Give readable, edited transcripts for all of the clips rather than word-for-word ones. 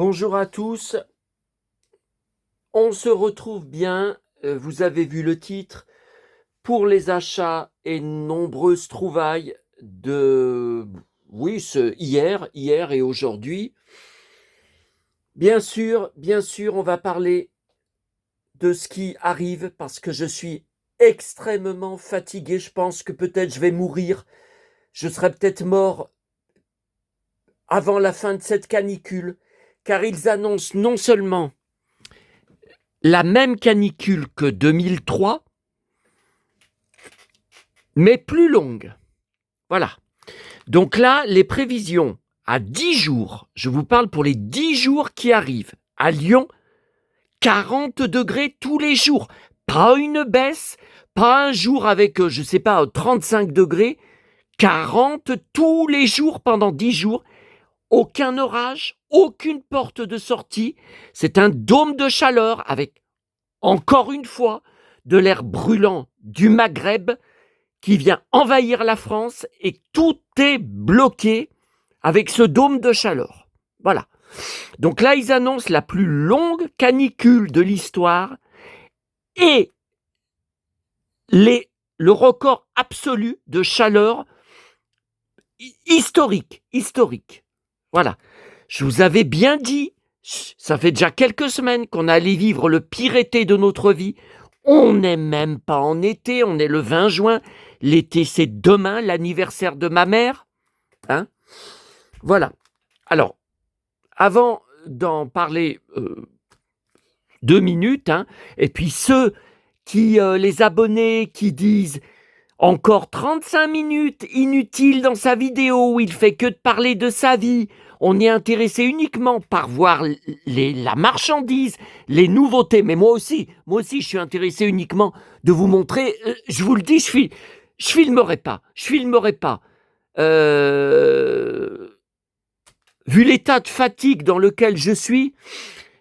Bonjour à tous, on se retrouve bien, vous avez vu le titre, pour les achats et nombreuses trouvailles de, oui, hier et aujourd'hui. Bien sûr, on va parler de ce qui arrive parce que je suis extrêmement fatigué, je pense que peut-être je vais mourir, je serai peut-être mort avant la fin de cette canicule, car ils annoncent non seulement la même canicule que 2003, mais plus longue. Voilà. Donc là, les prévisions à 10 jours, je vous parle pour les 10 jours qui arrivent. À Lyon, 40 degrés tous les jours. Pas une baisse, pas un jour avec, je sais pas, 35 degrés. 40 tous les jours pendant 10 jours. Aucun orage, aucune porte de sortie. C'est un dôme de chaleur avec, encore une fois, de l'air brûlant du Maghreb qui vient envahir la France et tout est bloqué avec ce dôme de chaleur. Voilà. Donc là, ils annoncent la plus longue canicule de l'histoire et le record absolu de chaleur historique. Voilà. Je vous avais bien dit, ça fait déjà quelques semaines qu'on allait vivre le pire été de notre vie. On n'est même pas en été, on est le 20 juin. L'été, c'est demain, l'anniversaire de ma mère. Hein? Voilà. Alors, avant d'en parler 2 minutes, et puis ceux qui, les abonnés qui disent encore 35 minutes inutiles dans sa vidéo où il fait que de parler de sa vie, on est intéressé uniquement par voir la marchandise, les nouveautés, mais moi aussi, je suis intéressé uniquement de vous montrer, je vous le dis, je filmerai pas. Vu l'état de fatigue dans lequel je suis,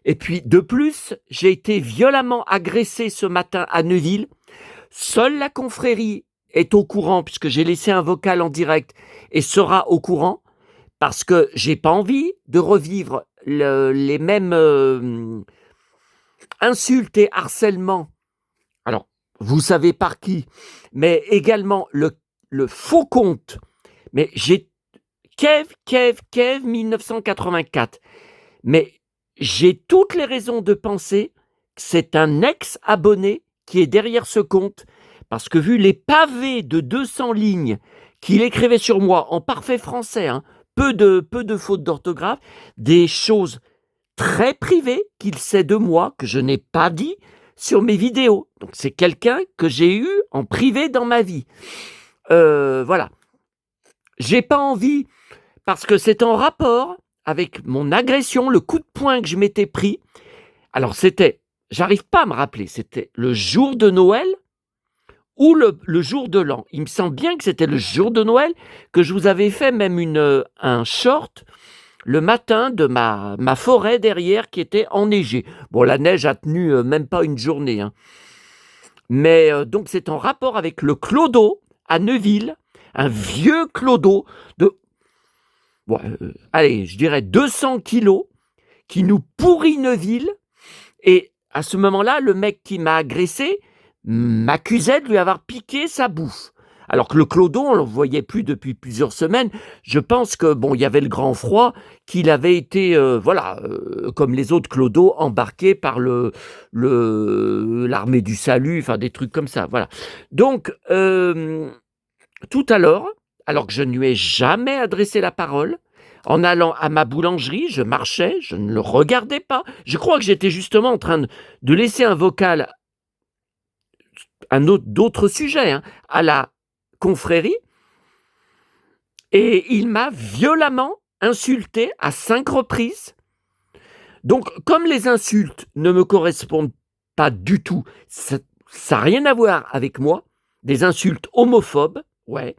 et puis de plus, j'ai été violemment agressé ce matin à Neuville. Seule la confrérie est au courant, puisque j'ai laissé un vocal en direct, et sera au courant, parce que j'ai pas envie de revivre les mêmes insultes et harcèlements. Alors, vous savez par qui, mais également le faux compte. Mais j'ai Kev 1984. Mais j'ai toutes les raisons de penser que c'est un ex-abonné qui est derrière ce compte, parce que vu les pavés de 200 lignes qu'il écrivait sur moi en parfait français, peu de fautes d'orthographe, des choses très privées qu'il sait de moi, que je n'ai pas dit sur mes vidéos. Donc c'est quelqu'un que j'ai eu en privé dans ma vie. Voilà. J'ai pas envie, parce que c'est en rapport avec mon agression, le coup de poing que je m'étais pris. Alors c'était, j'arrive pas à me rappeler, c'était le jour de Noël ou le jour de l'an. Il me semble bien que c'était le jour de Noël, que je vous avais fait même un short le matin de ma forêt derrière qui était enneigée. Bon, la neige a tenu même pas une journée. Mais donc c'est en rapport avec le clodo à Neuville, un vieux clodo de, bon, allez, je dirais 200 kilos, qui nous pourrit Neuville. Et à ce moment-là, le mec qui m'a agressé m'accusait de lui avoir piqué sa bouffe. Alors que le clodo, on ne le voyait plus depuis plusieurs semaines. Je pense que bon, il y avait le grand froid, qu'il avait été, comme les autres clodos, embarqué par l'armée du salut, enfin des trucs comme ça. Voilà. Donc, tout à l'heure, alors que je ne lui ai jamais adressé la parole, en allant à ma boulangerie, je marchais, je ne le regardais pas. Je crois que j'étais justement en train de laisser un vocal, d'autres sujets, à la confrérie, et il m'a violemment insulté à 5 reprises. Donc, comme les insultes ne me correspondent pas du tout, ça n'a rien à voir avec moi, des insultes homophobes, ouais.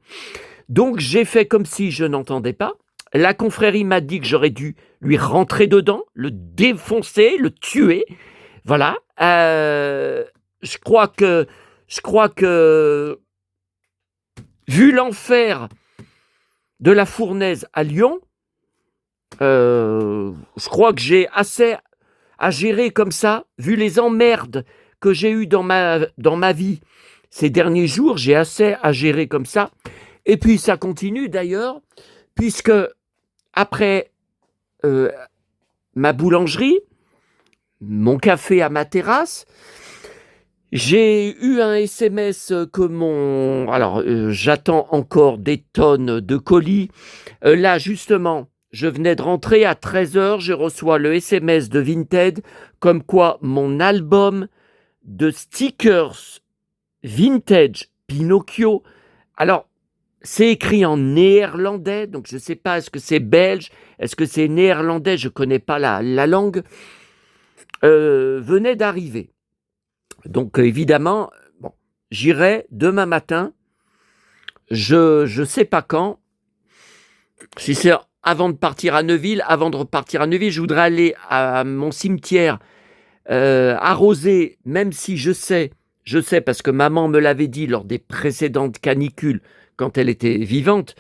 Donc, j'ai fait comme si je n'entendais pas. La confrérie m'a dit que j'aurais dû lui rentrer dedans, le défoncer, le tuer. Voilà. Je crois que, vu l'enfer de la fournaise à Lyon, Je crois que j'ai assez à gérer comme ça, vu les emmerdes que j'ai eues dans ma vie ces derniers jours, j'ai assez à gérer comme ça. Et puis ça continue d'ailleurs, puisque après ma boulangerie, mon café à ma terrasse, j'ai eu un SMS que Alors, j'attends encore des tonnes de colis. Là, justement, je venais de rentrer à 13h, je reçois le SMS de Vinted, comme quoi mon album de stickers vintage Pinocchio, alors, c'est écrit en néerlandais, donc je ne sais pas, est-ce que c'est belge, est-ce que c'est néerlandais, je ne connais pas la langue, venait d'arriver. Donc évidemment, bon, j'irai demain matin, je ne sais pas quand, si c'est avant de partir à Neuville, avant de repartir à Neuville, je voudrais aller à mon cimetière arroser, même si je sais parce que maman me l'avait dit lors des précédentes canicules, quand elle était vivante,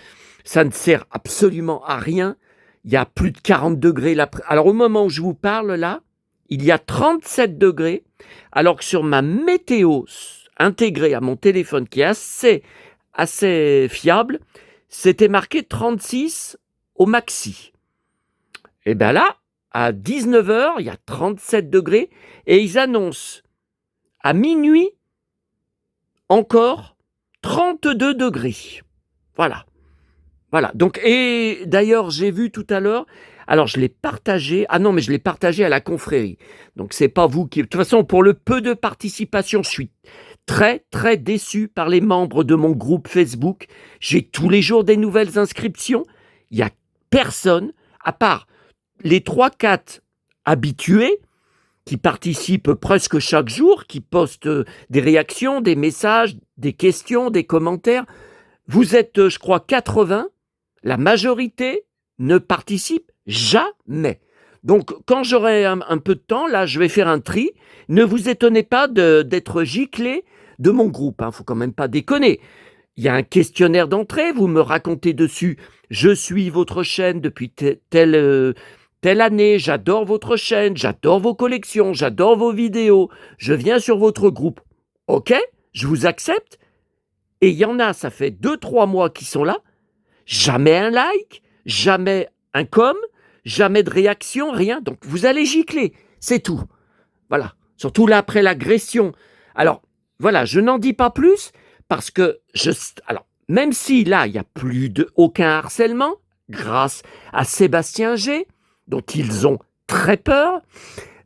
ça ne sert absolument à rien. Il y a plus de 40 degrés. Alors au moment où je vous parle là, il y a 37 degrés, alors que sur ma météo intégrée à mon téléphone, qui est assez fiable, c'était marqué 36 au maxi. Et bien là, à 19h, il y a 37 degrés, et ils annoncent à minuit encore 32 degrés. Voilà. Voilà. Donc, et d'ailleurs, j'ai vu tout à l'heure, alors je l'ai partagé, mais je l'ai partagé à la confrérie. Donc, c'est pas vous qui... De toute façon, pour le peu de participation, je suis très, très déçu par les membres de mon groupe Facebook. J'ai tous les jours des nouvelles inscriptions. Il n'y a personne, à part les 3-4 habitués qui participent presque chaque jour, qui postent des réactions, des messages, des questions, des commentaires. Vous êtes, je crois, 80. La majorité ne participe jamais. Donc, quand j'aurai un peu de temps, là, je vais faire un tri. Ne vous étonnez pas d'être giclé de mon groupe. Faut quand même pas déconner. Il y a un questionnaire d'entrée, vous me racontez dessus. Je suis votre chaîne depuis telle année, j'adore votre chaîne, j'adore vos collections, j'adore vos vidéos, je viens sur votre groupe. Ok, je vous accepte. Et il y en a, ça fait 2-3 mois qu'ils sont là, jamais un like, jamais un com, jamais de réaction, rien. Donc vous allez gicler, c'est tout. Voilà, surtout là après l'agression. Alors voilà, je n'en dis pas plus parce que alors même si là il n'y a plus aucun harcèlement grâce à Sébastien G, dont ils ont très peur,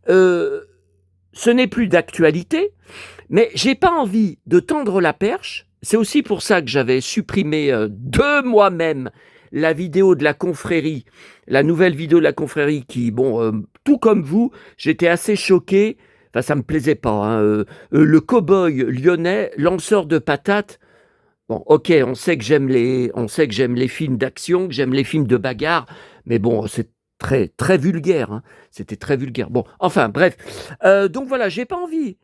ce n'est plus d'actualité, mais j'ai pas envie de tendre la perche. C'est aussi pour ça que j'avais supprimé de moi-même la vidéo de la confrérie, la nouvelle vidéo de la confrérie qui, tout comme vous, j'étais assez choqué. Enfin, ça me plaisait pas. Le cow-boy lyonnais, lanceur de patates. Bon, ok, on sait que j'aime les films d'action, que j'aime les films de bagarre, mais bon, c'est très très vulgaire. C'était très vulgaire. Bon, enfin, bref. Donc voilà, j'ai pas envie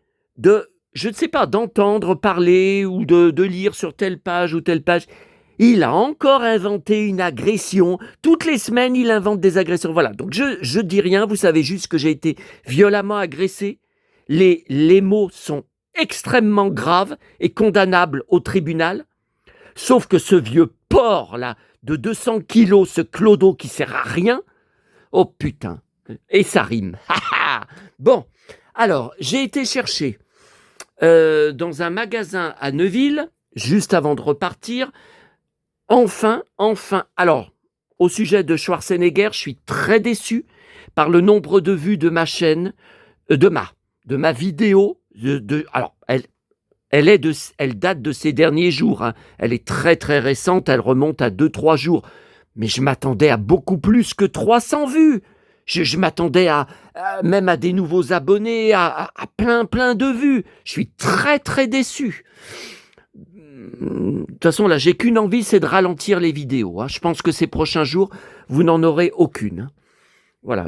je ne sais pas, d'entendre parler ou de lire sur telle page ou telle page. Il a encore inventé une agression. Toutes les semaines, il invente des agressions. Voilà, donc je dis rien, vous savez juste que j'ai été violemment agressé. Les mots sont extrêmement graves et condamnables au tribunal. Sauf que ce vieux porc, là, de 200 kilos, ce clodo qui sert à rien, oh putain, et ça rime. Bon, alors, j'ai été chercher dans un magasin à Neuville, juste avant de repartir. Enfin, alors, au sujet de Schwarzenegger, je suis très déçu par le nombre de vues de ma chaîne, de ma vidéo. Alors, elle date de ces derniers jours. Elle est très très récente, elle remonte à 2-3 jours. Mais je m'attendais à beaucoup plus que 300 vues. Je m'attendais même à des nouveaux abonnés, à plein de vues. Je suis très très déçu. De toute façon, là, j'ai qu'une envie, c'est de ralentir les vidéos. Je pense que ces prochains jours, vous n'en aurez aucune. Voilà,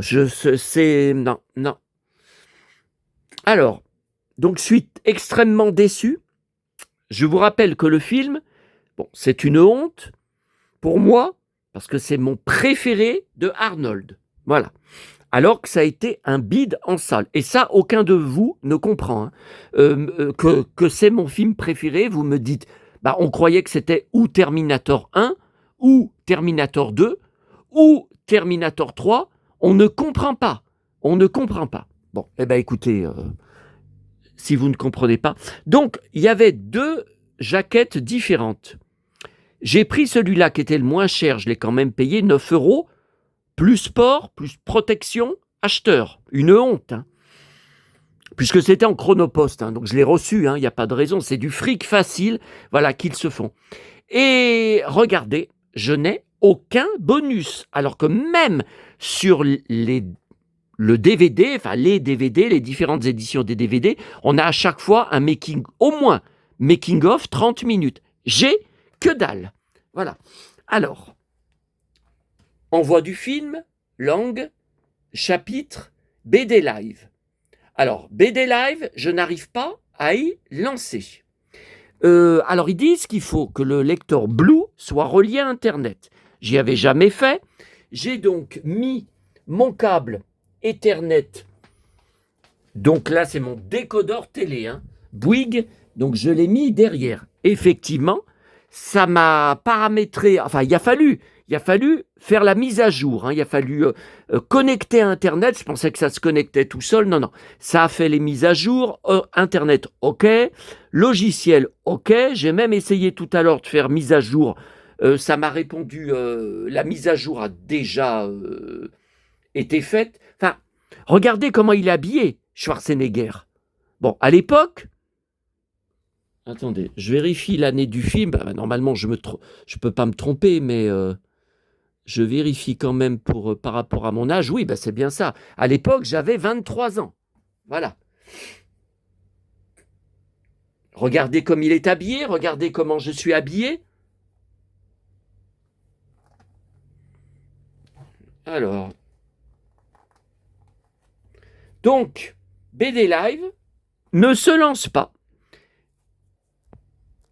non. Alors, donc je suis extrêmement déçu. Je vous rappelle que le film, c'est une honte pour moi, parce que c'est mon préféré de Arnold. Voilà. Alors que ça a été un bide en salle. Et ça, aucun de vous ne comprend. Hein. Que c'est mon film préféré, vous me dites, bah, on croyait que c'était ou Terminator 1, ou Terminator 2, ou Terminator 3. On ne comprend pas. On ne comprend pas. Bon, eh bien écoutez, si vous ne comprenez pas. Donc, il y avait 2 jaquettes différentes. J'ai pris celui-là qui était le moins cher, je l'ai quand même payé 9 €, plus sport, plus protection, acheteur. Une honte, hein. Puisque c'était en chronopost, hein, donc je l'ai reçu, il n'y a pas de raison, c'est du fric facile, voilà, qu'ils se font. Et regardez, je n'ai aucun bonus, alors que même sur le DVD, enfin les DVD, les différentes éditions des DVD, on a à chaque fois un making, au moins making of 30 minutes. J'ai que dalle. Voilà. Alors, envoi du film, langue, chapitre, BD Live. Alors, BD Live, je n'arrive pas à y lancer. Alors, ils disent qu'il faut que le lecteur Blue soit relié à Internet. J'y avais jamais fait. J'ai donc mis mon câble Ethernet. Donc là, c'est mon décodeur télé, hein, Bouygues. Donc, je l'ai mis derrière. Effectivement, ça m'a paramétré. Enfin, il a fallu faire la mise à jour. Hein. Il a fallu connecter à Internet. Je pensais que ça se connectait tout seul. Non, non. Ça a fait les mises à jour. Internet, OK. Logiciel, OK. J'ai même essayé tout à l'heure de faire mise à jour. Ça m'a répondu, la mise à jour a déjà été faite. Enfin, regardez comment il est habillé, Schwarzenegger. Bon, à l'époque... Attendez, je vérifie l'année du film. Bah, normalement, je peux pas me tromper, mais je vérifie quand même par rapport à mon âge. Oui, bah, c'est bien ça. À l'époque, j'avais 23 ans. Voilà. Regardez comme il est habillé. Regardez comment je suis habillé. Alors. Donc, BD Live ne se lance pas.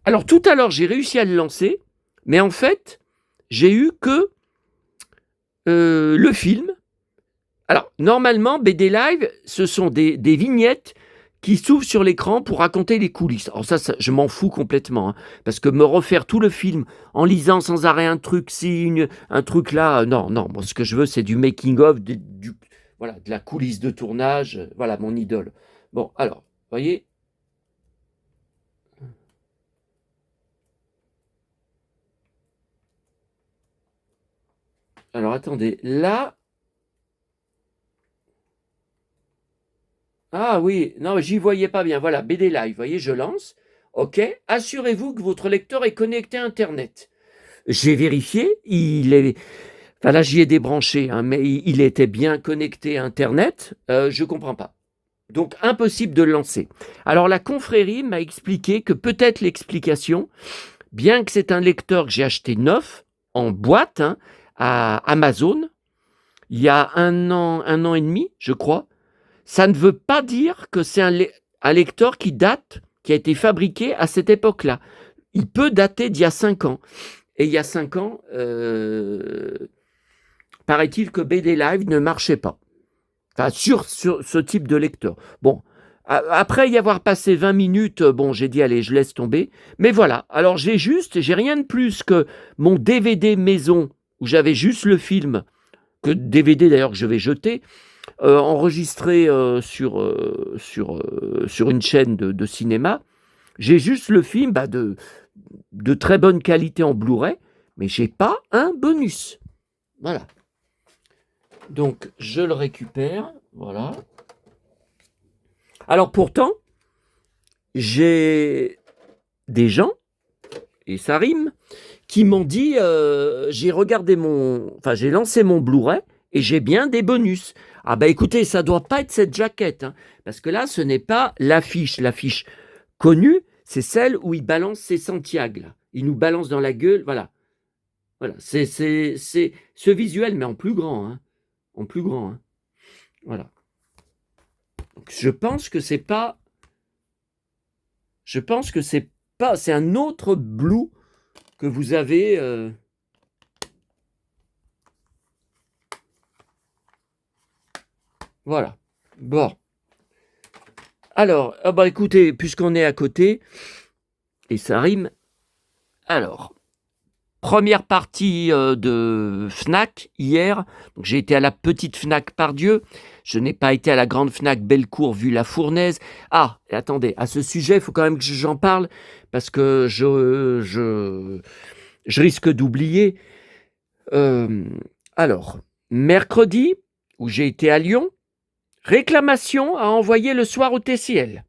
Alors, tout à l'heure, j'ai réussi à le lancer, mais en fait, j'ai eu que le film. Alors, normalement, BD Live, ce sont des vignettes qui s'ouvrent sur l'écran pour raconter les coulisses. Alors ça je m'en fous complètement, hein, parce que me refaire tout le film en lisant sans arrêt un truc signe, un truc là, non, non. Moi, ce que je veux, c'est du making-of, voilà, de la coulisse de tournage, voilà, mon idole. Bon, alors, vous voyez. Alors, attendez, là... Ah oui, non, j'y voyais pas bien. Voilà, BD Live, vous voyez, je lance. OK, assurez-vous que votre lecteur est connecté à Internet. J'ai vérifié, enfin là, j'y ai débranché, hein, mais il était bien connecté à Internet. Je ne comprends pas. Donc, impossible de le lancer. Alors, la confrérie m'a expliqué que peut-être l'explication, bien que c'est un lecteur que j'ai acheté neuf, en boîte, hein, à Amazon, il y a un an et demi, je crois, ça ne veut pas dire que c'est un lecteur qui a été fabriqué à cette époque-là. Il peut dater d'il y a 5 ans. Et il y a 5 ans, paraît-il que BD Live ne marchait pas. Enfin, sur ce type de lecteur. Bon, après y avoir passé 20 minutes, bon, j'ai dit, allez, je laisse tomber. Mais voilà, alors j'ai rien de plus que mon DVD maison, où j'avais juste le film, que DVD d'ailleurs que je vais jeter, enregistré sur une chaîne de cinéma. J'ai juste le film de très bonne qualité en Blu-ray, mais j'ai pas un bonus. Voilà. Donc, je le récupère. Voilà. Alors, pourtant, j'ai des gens, et ça rime, qui m'ont dit, j'ai lancé mon Blu-ray et j'ai bien des bonus. Ah bah écoutez, ça doit pas être cette jaquette, hein, parce que là, ce n'est pas l'affiche. L'affiche connue, c'est celle où il balance ses Santiago. Là. Il nous balance dans la gueule, voilà. Voilà, c'est ce visuel, mais en plus grand, hein. En plus grand, hein. Voilà. Donc, je pense que c'est c'est un autre Blue que vous avez. Voilà. Bon. Alors, écoutez, puisqu'on est à côté, et ça rime, alors, première partie de Fnac hier. Donc, j'ai été à la petite Fnac Pardieu. Je n'ai pas été à la grande Fnac Bellecour vue la Fournaise. Ah, et attendez, à ce sujet, il faut quand même que j'en parle parce que je risque d'oublier. Alors, mercredi, où j'ai été à Lyon, réclamation à envoyer le soir au TCL.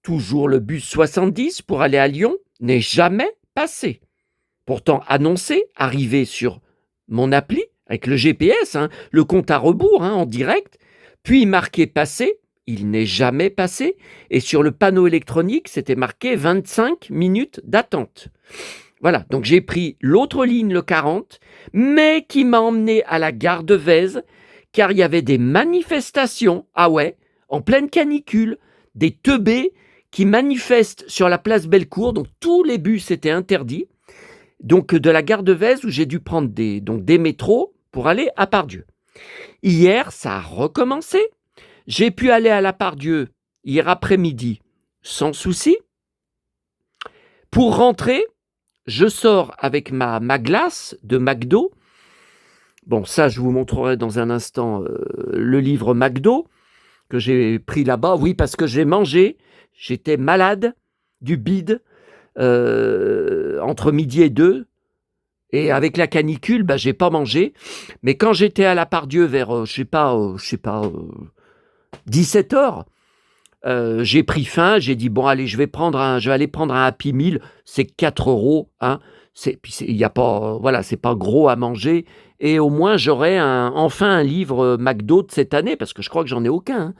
Toujours le bus 70 pour aller à Lyon n'est jamais passé. Pourtant annoncé, arrivé sur mon appli, avec le GPS, le compte à rebours en direct, puis marqué passé, il n'est jamais passé, et sur le panneau électronique, c'était marqué 25 minutes d'attente. Voilà, donc j'ai pris l'autre ligne, le 40, mais qui m'a emmené à la gare de Vèze, car il y avait des manifestations, en pleine canicule, des teubés qui manifestent sur la place Bellecour, donc tous les bus étaient interdits, donc de la gare de Vèze où j'ai dû prendre des métros pour aller à Pardieu. Hier, ça a recommencé. J'ai pu aller à la Pardieu hier après-midi sans souci. Pour rentrer, je sors avec ma glace de McDo. Bon, ça, je vous montrerai dans un instant le livre McDo que j'ai pris là-bas. Oui, parce que j'ai mangé, j'étais malade du bide entre midi et 2. Et avec la canicule, j'ai pas mangé. Mais quand j'étais à la Pardieu vers, 17h, j'ai pris faim. J'ai dit, bon, allez, je vais aller prendre un Happy Meal. C'est 4 €. Il y a pas, voilà, c'est pas gros à manger. Et au moins, j'aurai enfin un livre McDo de cette année, parce que je crois que j'en ai aucun,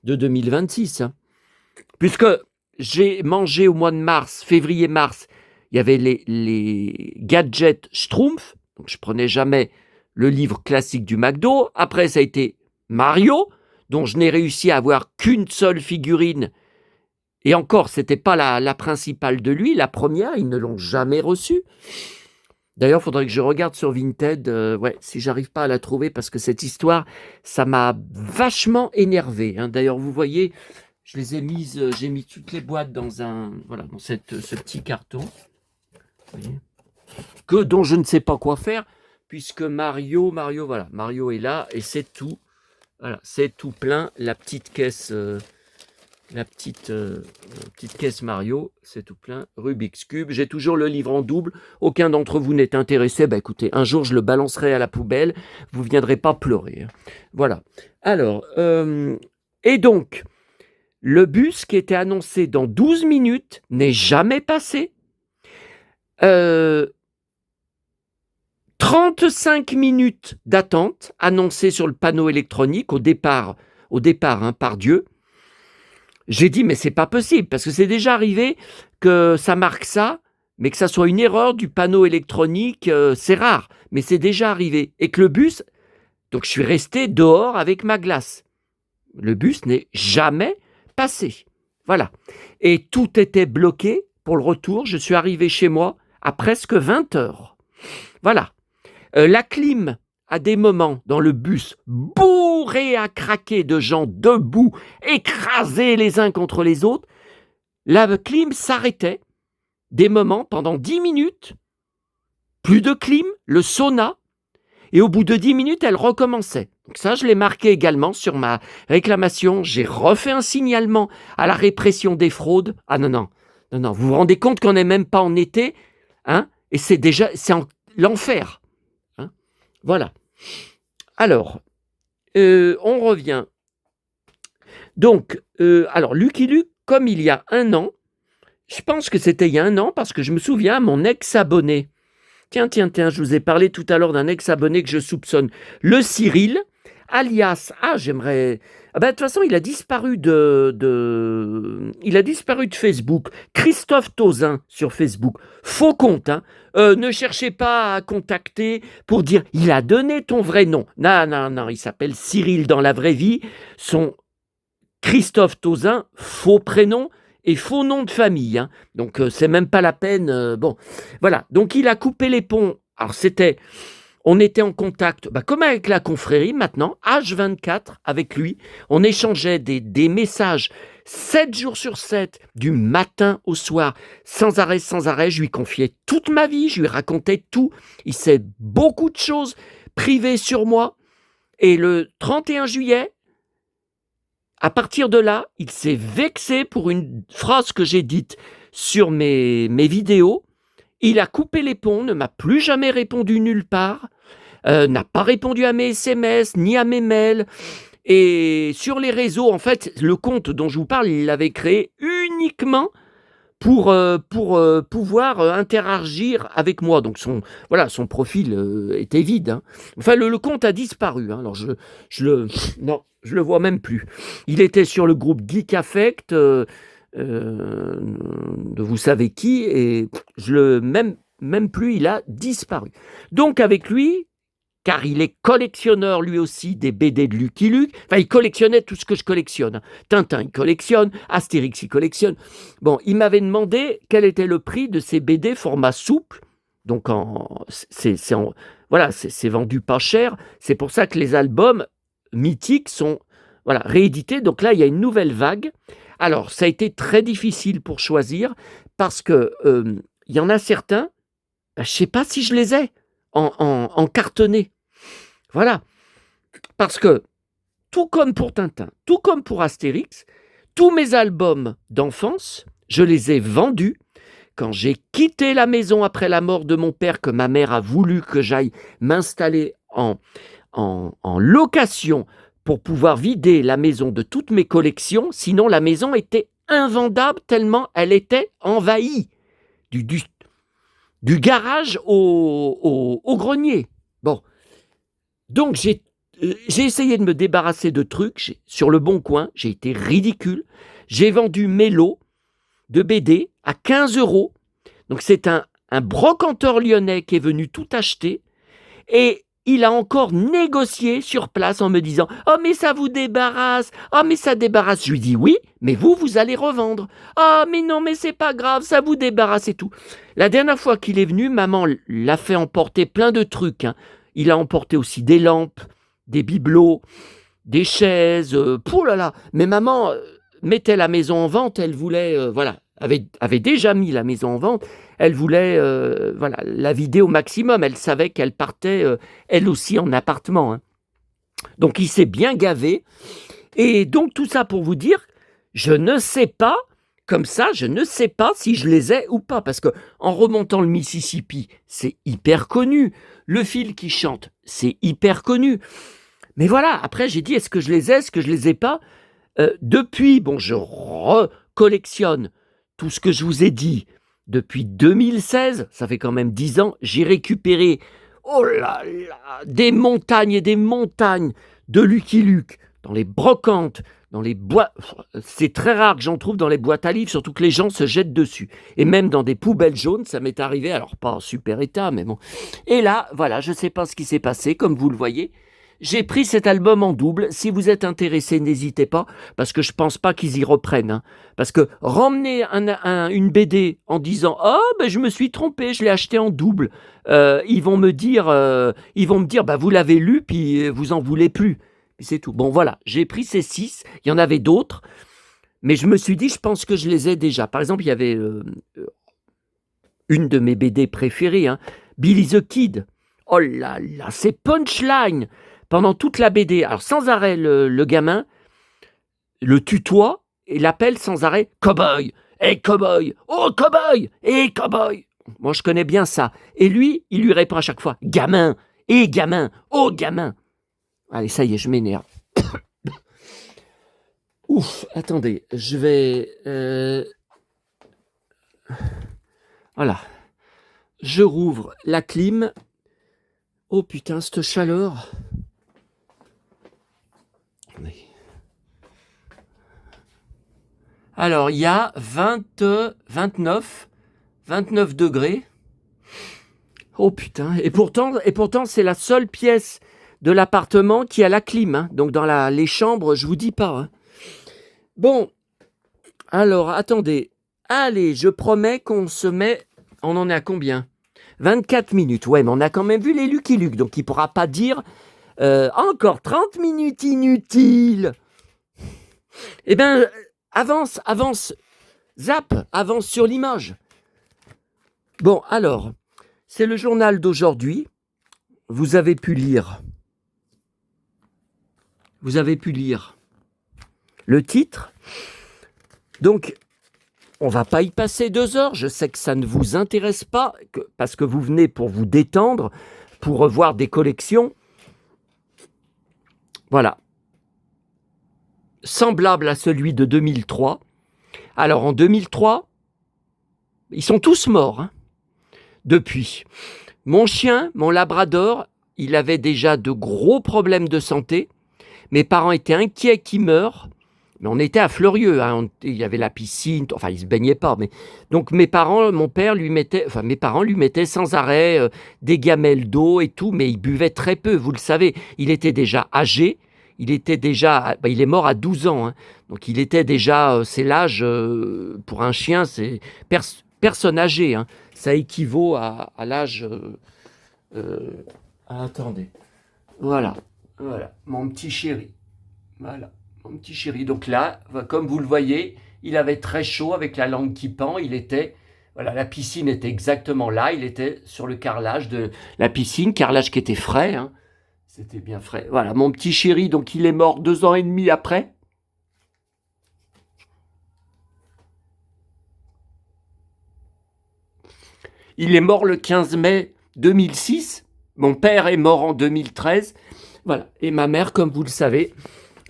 de 2026. Puisque j'ai mangé au mois de mars, février-mars, il y avait les gadgets Schtroumpf, donc je prenais jamais le livre classique du McDo. Après, ça a été Mario, dont je n'ai réussi à avoir qu'une seule figurine. Et encore, c'était pas la principale de lui, la première, ils ne l'ont jamais reçue. D'ailleurs, il faudrait que je regarde sur Vinted, si j'arrive pas à la trouver, parce que cette histoire, ça m'a vachement énervé. D'ailleurs, vous voyez, je les ai mises, j'ai mis toutes les boîtes dans ce petit carton. Vous voyez, dont je ne sais pas quoi faire, puisque Mario est là et c'est tout. Voilà, c'est tout plein. La petite caisse, petite caisse Mario, c'est tout plein. Rubik's Cube. J'ai toujours le livre en double. Aucun d'entre vous n'est intéressé. Écoutez, un jour je le balancerai à la poubelle. Vous viendrez pas pleurer. Voilà. Alors, et donc, le bus qui était annoncé dans 12 minutes n'est jamais passé. 35 minutes d'attente annoncées sur le panneau électronique au départ, Pardieu. J'ai dit, mais c'est pas possible, parce que c'est déjà arrivé que ça marque ça, mais que ça soit une erreur du panneau électronique, c'est rare, mais c'est déjà arrivé. Et que le bus, donc je suis resté dehors avec ma glace. Le bus n'est jamais passé. Voilà. Et tout était bloqué pour le retour. Je suis arrivé chez moi à presque 20h. Voilà. La clim, à des moments, dans le bus, bourré à craquer de gens debout, écrasés les uns contre les autres, la clim s'arrêtait. Des moments, pendant 10 minutes, plus de clim, le sauna, et au bout de 10 minutes, elle recommençait. Donc ça, je l'ai marqué également sur ma réclamation. J'ai refait un signalement à la répression des fraudes. Ah non, vous vous rendez compte qu'on n'est même pas en été, et c'est l'enfer. Voilà. Alors, on revient. Donc, Lucky Luke, comme il y a 1 an, je pense que c'était il y a 1 an, parce que je me souviens, mon ex-abonné, tiens, je vous ai parlé tout à l'heure d'un ex-abonné que je soupçonne, le Cyril, alias, de toute façon, il a disparu de Facebook. Christophe Tauzin sur Facebook. Faux compte, ne cherchez pas à contacter pour dire il a donné ton vrai nom. Non, il s'appelle Cyril dans la vraie vie. Son Christophe Tauzin, faux prénom et faux nom de famille. Donc, c'est même pas la peine. Bon, voilà. Donc, il a coupé les ponts. Alors, c'était On était en contact, comme avec la confrérie maintenant, H24 avec lui. On échangeait des messages 7 jours sur 7, du matin au soir, sans arrêt, sans arrêt. Je lui confiais toute ma vie, je lui racontais tout. Il sait beaucoup de choses privées sur moi. Et le 31 juillet, à partir de là, il s'est vexé pour une phrase que j'ai dite sur mes vidéos. Il a coupé les ponts, ne m'a plus jamais répondu nulle part, n'a pas répondu à mes SMS, ni à mes mails. Et sur les réseaux, en fait, le compte dont je vous parle, il l'avait créé uniquement pour pouvoir interagir avec moi. Donc son profil était vide, hein. Enfin, le compte a disparu, hein. Alors non, je le vois même plus. Il était sur le groupe Geek Affect, de vous savez qui, et même plus, il a disparu. Donc avec lui, car il est collectionneur lui aussi des BD de Lucky Luke. Enfin, il collectionnait tout ce que je collectionne. Tintin, il collectionne. Astérix, il collectionne. Bon, il m'avait demandé quel était le prix de ces BD format souple. Donc, c'est vendu pas cher. C'est pour ça que les albums mythiques sont réédités. Donc là, il y a une nouvelle vague. Alors, ça a été très difficile pour choisir parce que il y en a certains, je ne sais pas si je les ai en cartonné. Voilà. Parce que, tout comme pour Tintin, tout comme pour Astérix, tous mes albums d'enfance, je les ai vendus quand j'ai quitté la maison après la mort de mon père, que ma mère a voulu que j'aille m'installer en location pour pouvoir vider la maison de toutes mes collections. Sinon, la maison était invendable tellement elle était envahie. Du garage au grenier. Bon. Donc, j'ai essayé de me débarrasser de trucs sur le Bon Coin. J'ai été ridicule. J'ai vendu mes lots de BD à 15 €. Donc, c'est un brocanteur lyonnais qui est venu tout acheter. Et il a encore négocié sur place en me disant « Oh, mais ça vous débarrasse. Oh, mais ça débarrasse. » Je lui dis « Oui, mais vous allez revendre. Oh, mais non, mais c'est pas grave, ça vous débarrasse et tout. » La dernière fois qu'il est venu, maman l'a fait emporter plein de trucs, hein. Il a emporté aussi des lampes, des bibelots, des chaises. Là. Mais maman mettait la maison en vente. Elle voulait, avait déjà mis la maison en vente. Elle voulait la vider au maximum. Elle savait qu'elle partait, elle aussi, en appartement, hein. Donc, il s'est bien gavé. Et donc, tout ça pour vous dire, je ne sais pas, comme ça, je ne sais pas si je les ai ou pas. Parce que en remontant le Mississippi, c'est hyper connu. Le fil qui chante, c'est hyper connu. Mais voilà, après, j'ai dit, est-ce que je les ai, est-ce que je les ai pas? Depuis, je recollectionne tout ce que je vous ai dit. Depuis 2016, ça fait quand même 10 ans, j'ai récupéré, oh là là, des montagnes et des montagnes de Lucky Luke, dans les brocantes, dans les boîtes. C'est très rare que j'en trouve dans les boîtes à livres, surtout que les gens se jettent dessus. Et même dans des poubelles jaunes, ça m'est arrivé, alors pas en super état, mais bon. Et là, voilà, je ne sais pas ce qui s'est passé, comme vous le voyez. J'ai pris cet album en double. Si vous êtes intéressé, n'hésitez pas, parce que je pense pas qu'ils y reprennent, hein. Parce que ramener une BD en disant « Oh, je me suis trompé, je l'ai acheté en double », ils vont me dire « Vous l'avez lu, puis vous en voulez plus ». Puis c'est tout. Bon, voilà, j'ai pris ces 6. Il y en avait d'autres, mais je me suis dit, je pense que je les ai déjà. Par exemple, il y avait une de mes BD préférées, hein, Billy the Kid. Oh là là, c'est punchline pendant toute la BD. Alors, sans arrêt, le gamin le tutoie et l'appelle sans arrêt « Cowboy, hey cowboy, oh cowboy, hey cowboy ». Moi, je connais bien ça. Et lui, il lui répond à chaque fois « Gamin, hey gamin, oh gamin ». Allez, ça y est, je m'énerve. Ouf, attendez, je vais... Voilà. Je rouvre la clim. Oh putain, cette chaleur. Alors, il y a 29 degrés. Oh putain, et pourtant c'est la seule pièce de l'appartement qui a la clim, hein. Donc dans les chambres, je vous dis pas, hein. Bon, alors attendez. Allez, je promets qu'on se met... On en est à combien ? 24 minutes, ouais, mais on a quand même vu les Lucky Luke, donc il ne pourra pas dire encore 30 minutes inutiles. Eh bien, avance, zap, avance sur l'image. Bon, alors, c'est le journal d'aujourd'hui. Vous avez pu lire le titre. Donc, on va pas y passer 2 heures. Je sais que ça ne vous intéresse pas, parce que vous venez pour vous détendre, pour revoir des collections. Voilà. Semblable à celui de 2003. Alors, en 2003, ils sont tous morts, hein, depuis. Mon chien, mon labrador, il avait déjà de gros problèmes de santé. Mes parents étaient inquiets qu'il meure. Mais on était à Fleurieux, hein, il y avait la piscine, enfin il se baignait pas, mais donc mes parents lui mettaient sans arrêt des gamelles d'eau et tout, mais il buvait très peu, vous le savez, il était déjà âgé, il est mort à 12 ans, hein, donc il était déjà, c'est l'âge pour un chien, c'est personne âgée, hein, ça équivaut à l'âge, attendez, voilà, mon petit chéri, voilà. Mon petit chéri, donc là, comme vous le voyez, il avait très chaud avec la langue qui pend, la piscine était exactement là, il était sur le carrelage de la piscine, carrelage qui était frais, hein. C'était bien frais. Voilà, mon petit chéri, donc il est mort 2 ans et demi après. Il est mort le 15 mai 2006, mon père est mort en 2013, voilà, et ma mère, comme vous le savez,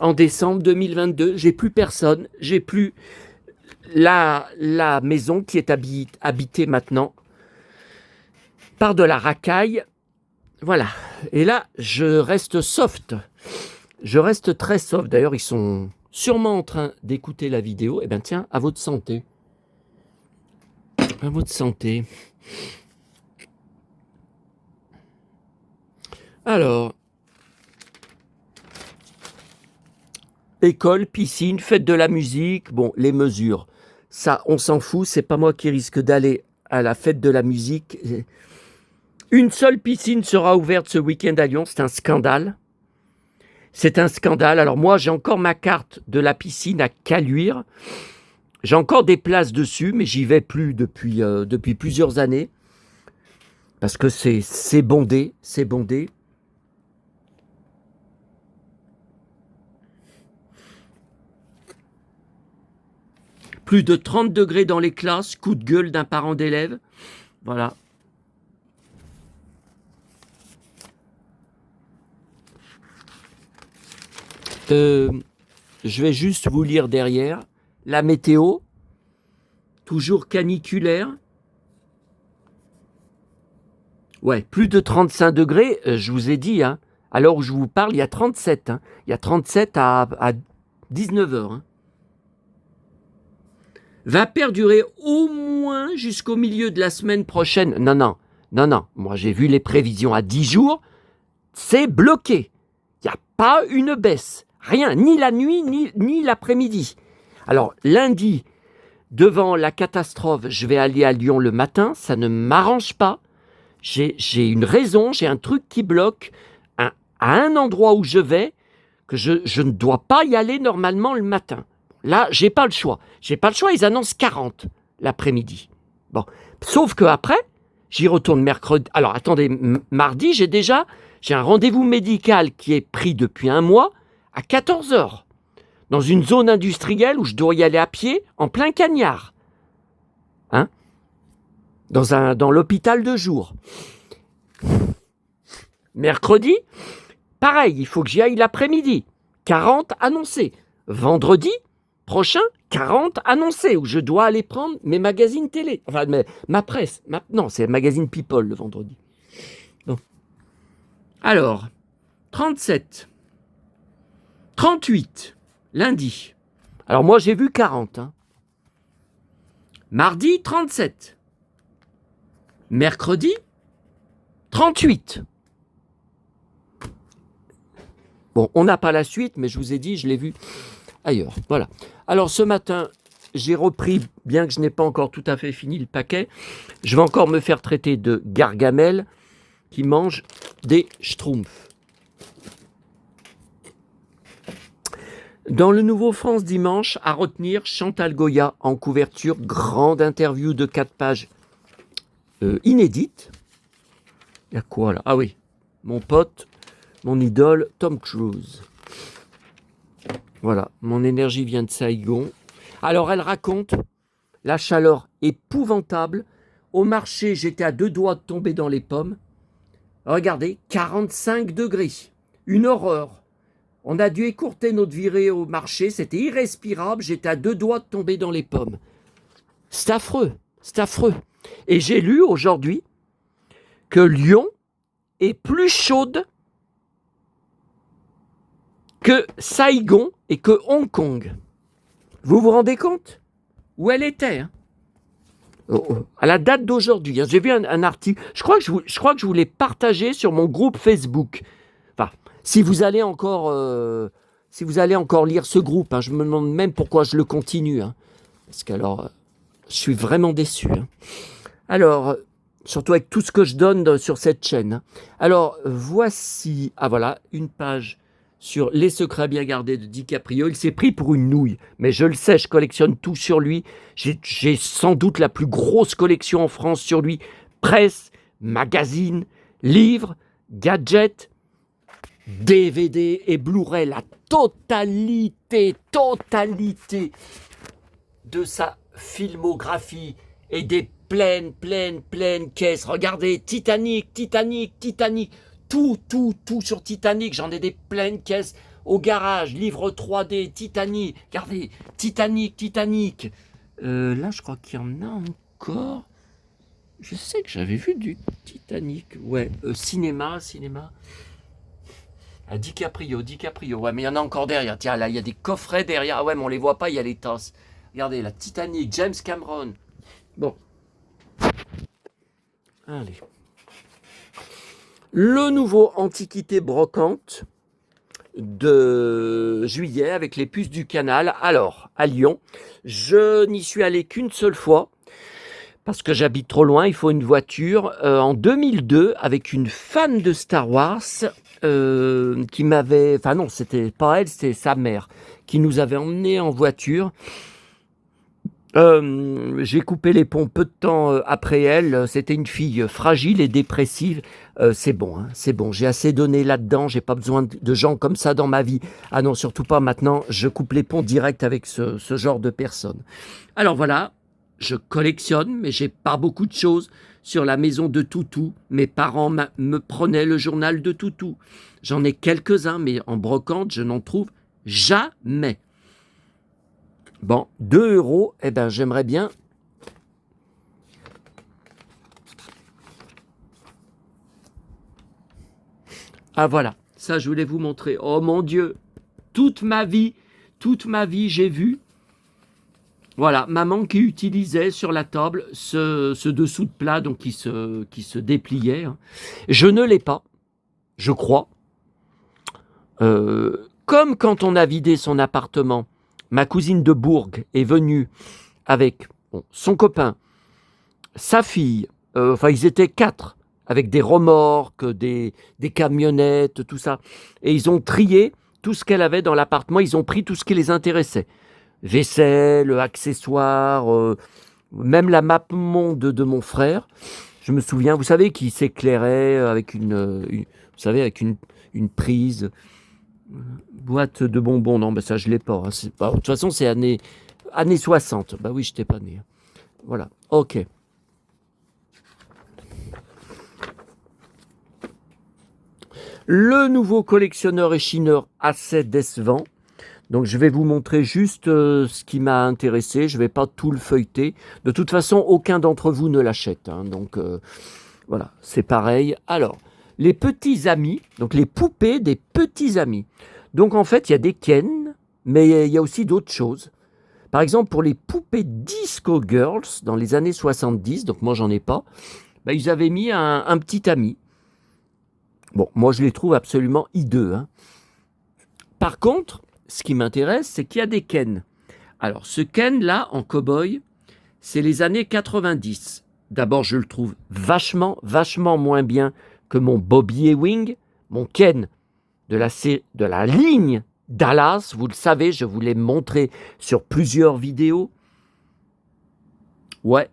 en décembre 2022, j'ai plus personne, j'ai plus la maison qui est habitée maintenant par de la racaille. Voilà. Et là, je reste soft. Je reste très soft. D'ailleurs, ils sont sûrement en train d'écouter la vidéo. Eh bien, tiens, à votre santé. À votre santé. Alors, école, piscine, fête de la musique, bon, les mesures, ça, on s'en fout, c'est pas moi qui risque d'aller à la fête de la musique. Une seule piscine sera ouverte ce week-end à Lyon, c'est un scandale. C'est un scandale. Alors moi, j'ai encore ma carte de la piscine à Caluire. J'ai encore des places dessus, mais j'y vais plus depuis plusieurs années. Parce que c'est bondé, c'est bondé. Plus de 30 degrés dans les classes, coup de gueule d'un parent d'élève. Voilà. Je vais juste vous lire derrière. La météo, toujours caniculaire. Ouais, plus de 35 degrés, je vous ai dit, hein, à l'heure où je vous parle, il y a 37. Hein, il y a 37 à 19 heures. Hein. Va perdurer au moins jusqu'au milieu de la semaine prochaine. Non. Moi, j'ai vu les prévisions à 10 jours. C'est bloqué. Il n'y a pas une baisse. Rien, ni la nuit, ni l'après-midi. Alors, lundi, devant la catastrophe, je vais aller à Lyon le matin. Ça ne m'arrange pas. J'ai une raison, j'ai un truc qui bloque à un endroit où je vais, que je ne dois pas y aller normalement le matin. Là, j'ai pas le choix. Ils annoncent 40 l'après-midi. Bon, sauf que après, j'y retourne mercredi. Alors, attendez, mardi, j'ai un rendez-vous médical qui est pris depuis un mois à 14 heures, dans une zone industrielle où je dois y aller à pied, en plein cagnard. Hein ? Dans l'hôpital de jour. Mercredi, pareil, il faut que j'y aille l'après-midi. 40 annoncés. Vendredi prochain, 40 annoncés, où je dois aller prendre mes magazines télé. Enfin, ma presse. Non, c'est magazine People le vendredi. Bon. Alors, 37. 38, lundi. Alors moi, j'ai vu 40. Hein. Mardi, 37. Mercredi, 38. Bon, on n'a pas la suite, mais je vous ai dit, je l'ai vu ailleurs. Voilà. Alors ce matin, j'ai repris, bien que je n'ai pas encore tout à fait fini le paquet, je vais encore me faire traiter de Gargamel qui mange des Schtroumpfs. Dans le Nouveau France dimanche, à retenir, Chantal Goya en couverture, grande interview de 4 pages inédite. Il y a quoi là? Ah oui, mon pote, mon idole, Tom Cruise. Voilà, mon énergie vient de Saigon. Alors elle raconte la chaleur épouvantable. Au marché, j'étais à 2 doigts de tomber dans les pommes. Regardez, 45 degrés. Une horreur. On a dû écourter notre virée au marché. C'était irrespirable. J'étais à 2 doigts de tomber dans les pommes. C'est affreux. C'est affreux. Et j'ai lu aujourd'hui que Lyon est plus chaude que Saigon et que Hong Kong. Vous vous rendez compte? Où elle était, hein? À la date d'aujourd'hui, hein. J'ai vu un article, je crois que je vous l'ai partagé sur mon groupe Facebook. Enfin, si vous allez encore lire ce groupe, hein, je me demande même pourquoi je le continue, hein. Parce qu'alors, je suis vraiment déçu, hein. Alors, surtout avec tout ce que je donne sur cette chaîne, hein. Alors, voici, voilà, une page sur les secrets bien gardés de DiCaprio. Il s'est pris pour une nouille, mais je le sais, je collectionne tout sur lui. J'ai sans doute la plus grosse collection en France sur lui. Presse, magazine, livres, gadgets, DVD et Blu-ray, la totalité de sa filmographie et des pleines caisses. Regardez, Titanic. Tout sur Titanic, j'en ai des pleines caisses au garage, livre 3D, Titanic, regardez, Titanic. Là, je crois qu'il y en a encore. Je sais que j'avais vu du Titanic, ouais, cinéma. Ah, DiCaprio, ouais, mais il y en a encore derrière. Tiens, là, il y a des coffrets derrière. Ah ouais, mais on les voit pas, il y a les tasses. Regardez, la Titanic, James Cameron. Bon. Allez. Le nouveau Antiquité brocante de juillet avec les puces du canal. Alors, à Lyon, je n'y suis allé qu'une seule fois parce que j'habite trop loin, il faut une voiture. En 2002, avec une fan de Star Wars qui m'avait... Enfin non, c'était pas elle, c'était sa mère qui nous avait emmenés en voiture. J'ai coupé les ponts peu de temps après elle. C'était une fille fragile et dépressive. C'est bon, hein, c'est bon. J'ai assez donné là-dedans. J'ai pas besoin de gens comme ça dans ma vie. Ah non, surtout pas maintenant. Je coupe les ponts direct avec ce genre de personnes. Alors voilà, je collectionne, mais j'ai pas beaucoup de choses. Sur la maison de Toutou, mes parents me prenaient le journal de Toutou. J'en ai quelques-uns, mais en brocante, je n'en trouve jamais. Bon, 2 €, eh ben j'aimerais bien. Ah voilà, ça je voulais vous montrer. Oh mon Dieu, toute ma vie, j'ai vu. Voilà, maman qui utilisait sur la table ce dessous de plat donc qui se dépliait, hein. Je ne l'ai pas, je crois. Comme quand on a vidé son appartement, ma cousine de Bourg est venue avec son copain, sa fille, enfin ils étaient 4, avec des remorques, des camionnettes, tout ça. Et ils ont trié tout ce qu'elle avait dans l'appartement, ils ont pris tout ce qui les intéressait. Vaisselle, accessoires, même la map monde de mon frère. Je me souviens, vous savez, qui s'éclairait avec vous savez, avec une prise... Boîte de bonbons, non, ben ça je l'ai pas, hein. De toute façon, c'est années 60. Bah oui, je n'étais pas né. Voilà, ok. Le nouveau collectionneur et chineur assez décevant. Donc je vais vous montrer juste ce qui m'a intéressé. Je ne vais pas tout le feuilleter. De toute façon, aucun d'entre vous ne l'achète, hein. Donc voilà, c'est pareil. Alors, les petits amis, donc les poupées des petits amis. Donc en fait, il y a des Ken, mais il y a aussi d'autres choses. Par exemple, pour les poupées Disco Girls dans les années 70, donc moi j'en ai pas, bah, ils avaient mis un petit ami. Bon, moi je les trouve absolument hideux, hein. Par contre, ce qui m'intéresse, c'est qu'il y a des Ken Alors, ce Ken-là, en cow-boy, c'est les années 90. D'abord, je le trouve vachement moins bien que mon Bobby Ewing, mon Ken de la ligne Dallas. Vous le savez, je vous l'ai montré sur plusieurs vidéos. Ouais.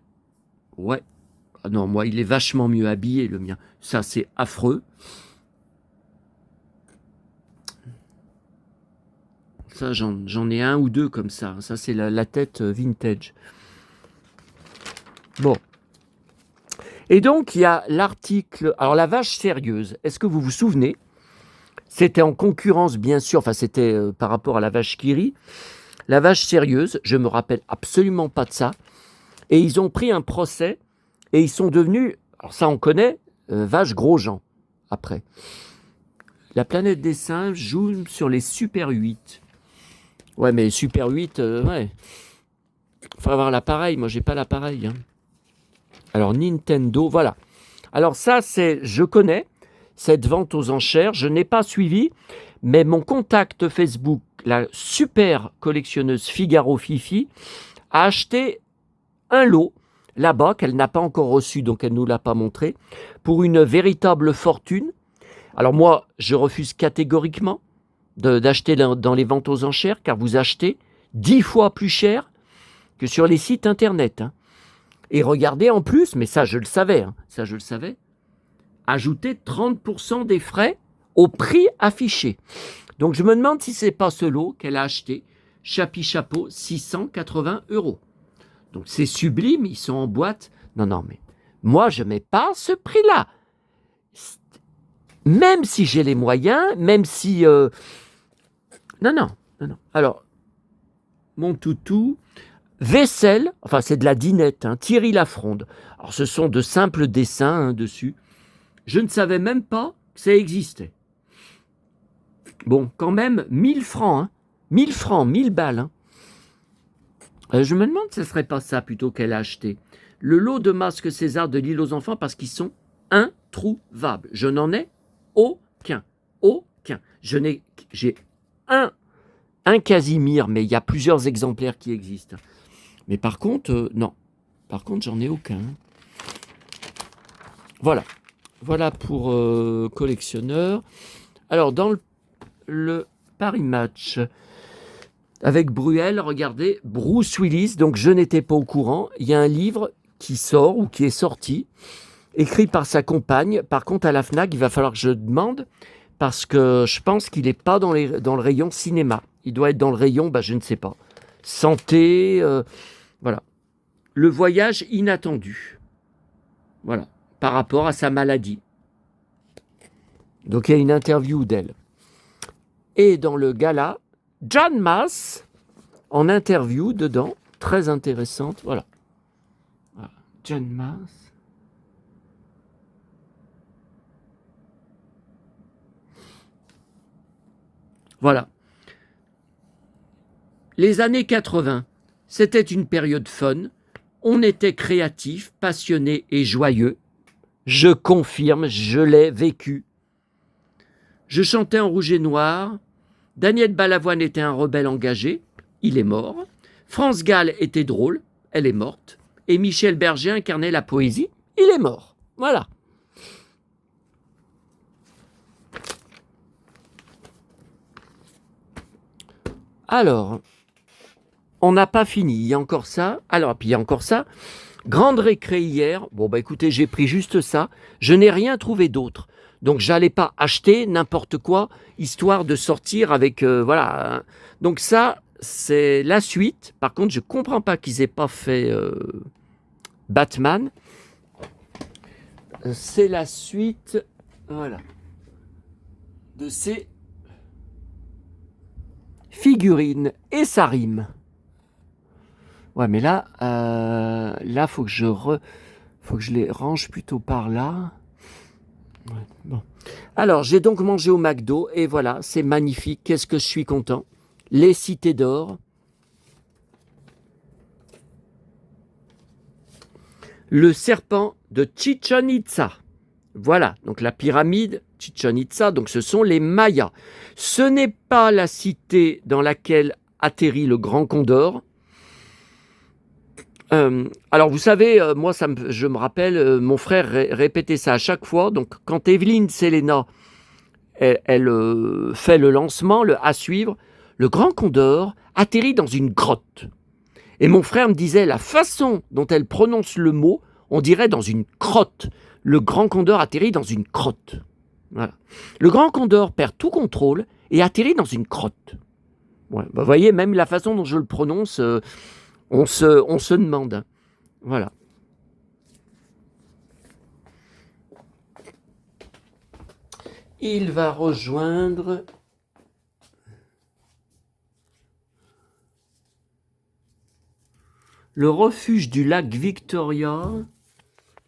Ah non, moi, il est vachement mieux habillé, le mien. Ça, c'est affreux. Ça, j'en ai un ou deux comme ça. Ça, c'est la tête vintage. Bon. Et donc, il y a l'article... Alors, la vache sérieuse, est-ce que vous vous souvenez? C'était en concurrence, bien sûr. Enfin, c'était par rapport à la vache qui rit. La vache sérieuse, je me rappelle absolument pas de ça. Et ils ont pris un procès et ils sont devenus... Alors ça, on connaît, vache Grosjean, après. La planète des singes joue sur les Super 8. Ouais, mais Super 8, ouais. Faut avoir l'appareil. Moi, j'ai pas l'appareil. Hein. Alors, Nintendo, voilà. Alors ça, je connais cette vente aux enchères. Je n'ai pas suivi, mais mon contact Facebook, la super collectionneuse Figaro Fifi, a acheté un lot là-bas qu'elle n'a pas encore reçu, donc elle ne nous l'a pas montré, pour une véritable fortune. Alors moi, je refuse catégoriquement d'acheter dans les ventes aux enchères, car vous achetez 10 fois plus cher que sur les sites internet. Hein. Et regardez en plus, mais ça je le savais, ajouter 30% des frais au prix affiché. Donc je me demande si c'est pas ce lot qu'elle a acheté, Chapi Chapeau, 680 €. Donc c'est sublime, ils sont en boîte. Non, mais moi je mets pas ce prix-là. Même si j'ai les moyens, même si... Non. Alors, mon toutou, vaisselle, enfin c'est de la dinette, hein, Thierry Lafronde. Alors ce sont de simples dessins dessus. Je ne savais même pas que ça existait. Bon, quand même, 1000 francs, hein. 1000 francs, 1000 balles. Hein. Je me demande si ce ne serait pas ça plutôt qu'elle a acheté. Le lot de masques César de l'île aux enfants parce qu'ils sont introuvables. Je n'en ai aucun. J'ai un Casimir, mais il y a plusieurs exemplaires qui existent. Mais par contre, non. Par contre, j'en ai aucun. Voilà pour collectionneur. Alors, dans le Paris Match, avec Bruel, regardez, Bruce Willis, donc je n'étais pas au courant, il y a un livre qui sort ou qui est sorti, écrit par sa compagne. Par contre, à la FNAC, il va falloir que je demande, parce que je pense qu'il n'est pas dans le rayon cinéma. Il doit être dans le rayon, je ne sais pas, santé, voilà. Le voyage inattendu, voilà, par rapport à sa maladie. Donc il y a une interview d'elle. Et dans le gala, John Masse, en interview dedans, très intéressante, voilà. John Masse. Voilà. Les années 80, c'était une période fun. On était créatifs, passionnés et joyeux. Je confirme, je l'ai vécu. Je chantais en rouge et noir. Daniel Balavoine était un rebelle engagé. Il est mort. France Gall était drôle. Elle est morte. Et Michel Berger incarnait la poésie. Il est mort. Voilà. Alors, on n'a pas fini. Il y a encore ça. Alors, puis il y a encore ça. Grande récré hier. Bon, écoutez, j'ai pris juste ça. Je n'ai rien trouvé d'autre. Donc, j'allais pas acheter n'importe quoi, histoire de sortir avec... voilà. Donc ça, c'est la suite. Par contre, je comprends pas qu'ils aient pas fait Batman. C'est la suite, voilà, de ces figurines. Et ça rime. Ouais, mais là, faut que je les range plutôt par là. Ouais, bon. Alors, j'ai donc mangé au McDo et voilà, c'est magnifique. Qu'est-ce que je suis content. Les cités d'or. Le serpent de Chichén Itzá. Voilà, donc la pyramide Chichén Itzá, donc ce sont les Mayas. Ce n'est pas la cité dans laquelle atterrit le grand condor. Alors vous savez, moi je me rappelle, mon frère répétait ça à chaque fois. Donc quand Evelyne Selena, elle fait le lancement, le à suivre, le grand condor atterrit dans une grotte. Et mon frère me disait, la façon dont elle prononce le mot, on dirait dans une crotte. Le grand condor atterrit dans une crotte. Voilà. Le grand condor perd tout contrôle et atterrit dans une crotte. Ouais, vous voyez, même la façon dont je le prononce, on se demande. Hein. Voilà. Il va rejoindre le refuge du lac Victoria,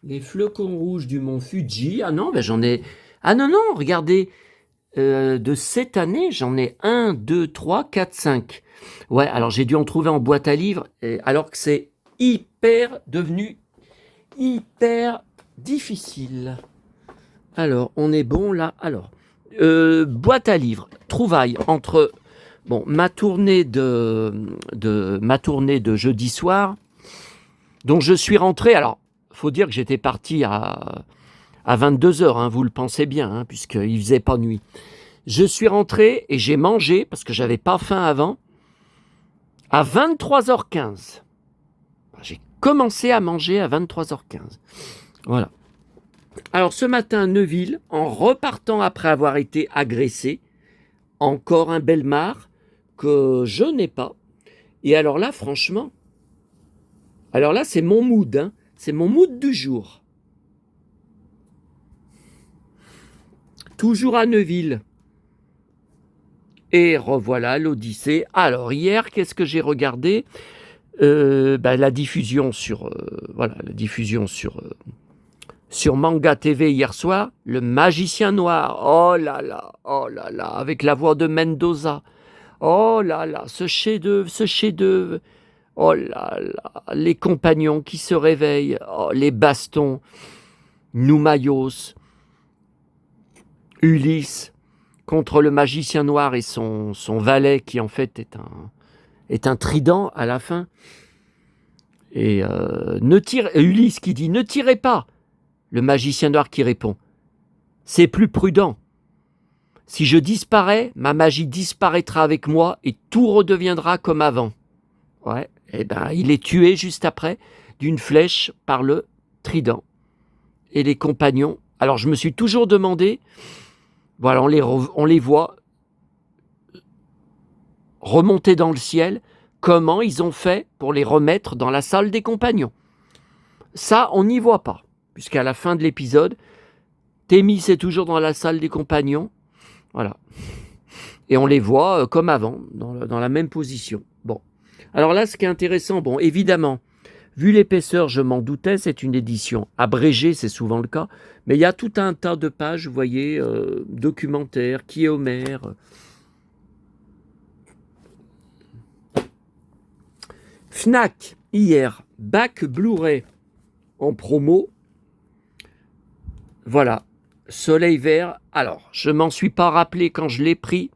les flocons rouges du mont Fuji. Ah non, ben j'en ai... Ah non, regardez, de cette année, j'en ai 1, 2, 3, 4, 5. Ouais, alors j'ai dû en trouver en boîte à livres, alors que c'est devenu hyper difficile. Alors, on est bon là. Alors, boîte à livres, trouvailles entre ma tournée de jeudi soir, dont je suis rentré. Alors, faut dire que j'étais parti à 22h, hein, vous le pensez bien, hein, puisqu'il faisait pas nuit. Je suis rentré et j'ai mangé, parce que j'avais pas faim avant, à 23h15. J'ai commencé à manger à 23h15. Voilà. Alors ce matin, Neuville, en repartant après avoir été agressé, encore un Bellemare que je n'ai pas. Et alors là, franchement, c'est mon mood, hein, c'est mon mood du jour. Toujours à Neuville. Et revoilà l'Odyssée. Alors hier, qu'est-ce que j'ai regardé ? La diffusion sur Manga TV hier soir, Le Magicien Noir. Oh là là, avec la voix de Mendoza. Oh là là, ce chef-d'œuvre. Oh là là, les compagnons qui se réveillent, les bastons, Noumaïos, Ulysse, contre le Magicien Noir et son valet qui en fait est un trident à la fin. Et Ulysse qui dit « Ne tirez pas !» Le Magicien Noir qui répond « C'est plus prudent. Si je disparais, ma magie disparaîtra avec moi et tout redeviendra comme avant. » Ouais, et il est tué juste après d'une flèche par le trident. Et les compagnons, alors je me suis toujours demandé, voilà, on les voit remonter dans le ciel, comment ils ont fait pour les remettre dans la salle des compagnons. Ça, on n'y voit pas, puisqu'à la fin de l'épisode, Thémis est toujours dans la salle des compagnons, voilà. Et on les voit comme avant, dans la même position. Bon. Alors là, ce qui est intéressant, évidemment, vu l'épaisseur, je m'en doutais, c'est une édition abrégée, c'est souvent le cas, mais il y a tout un tas de pages, vous voyez, documentaires, qui est Homère. Fnac, hier, bac Blu-ray en promo. Voilà, Soleil Vert. Alors, je m'en suis pas rappelé quand je l'ai pris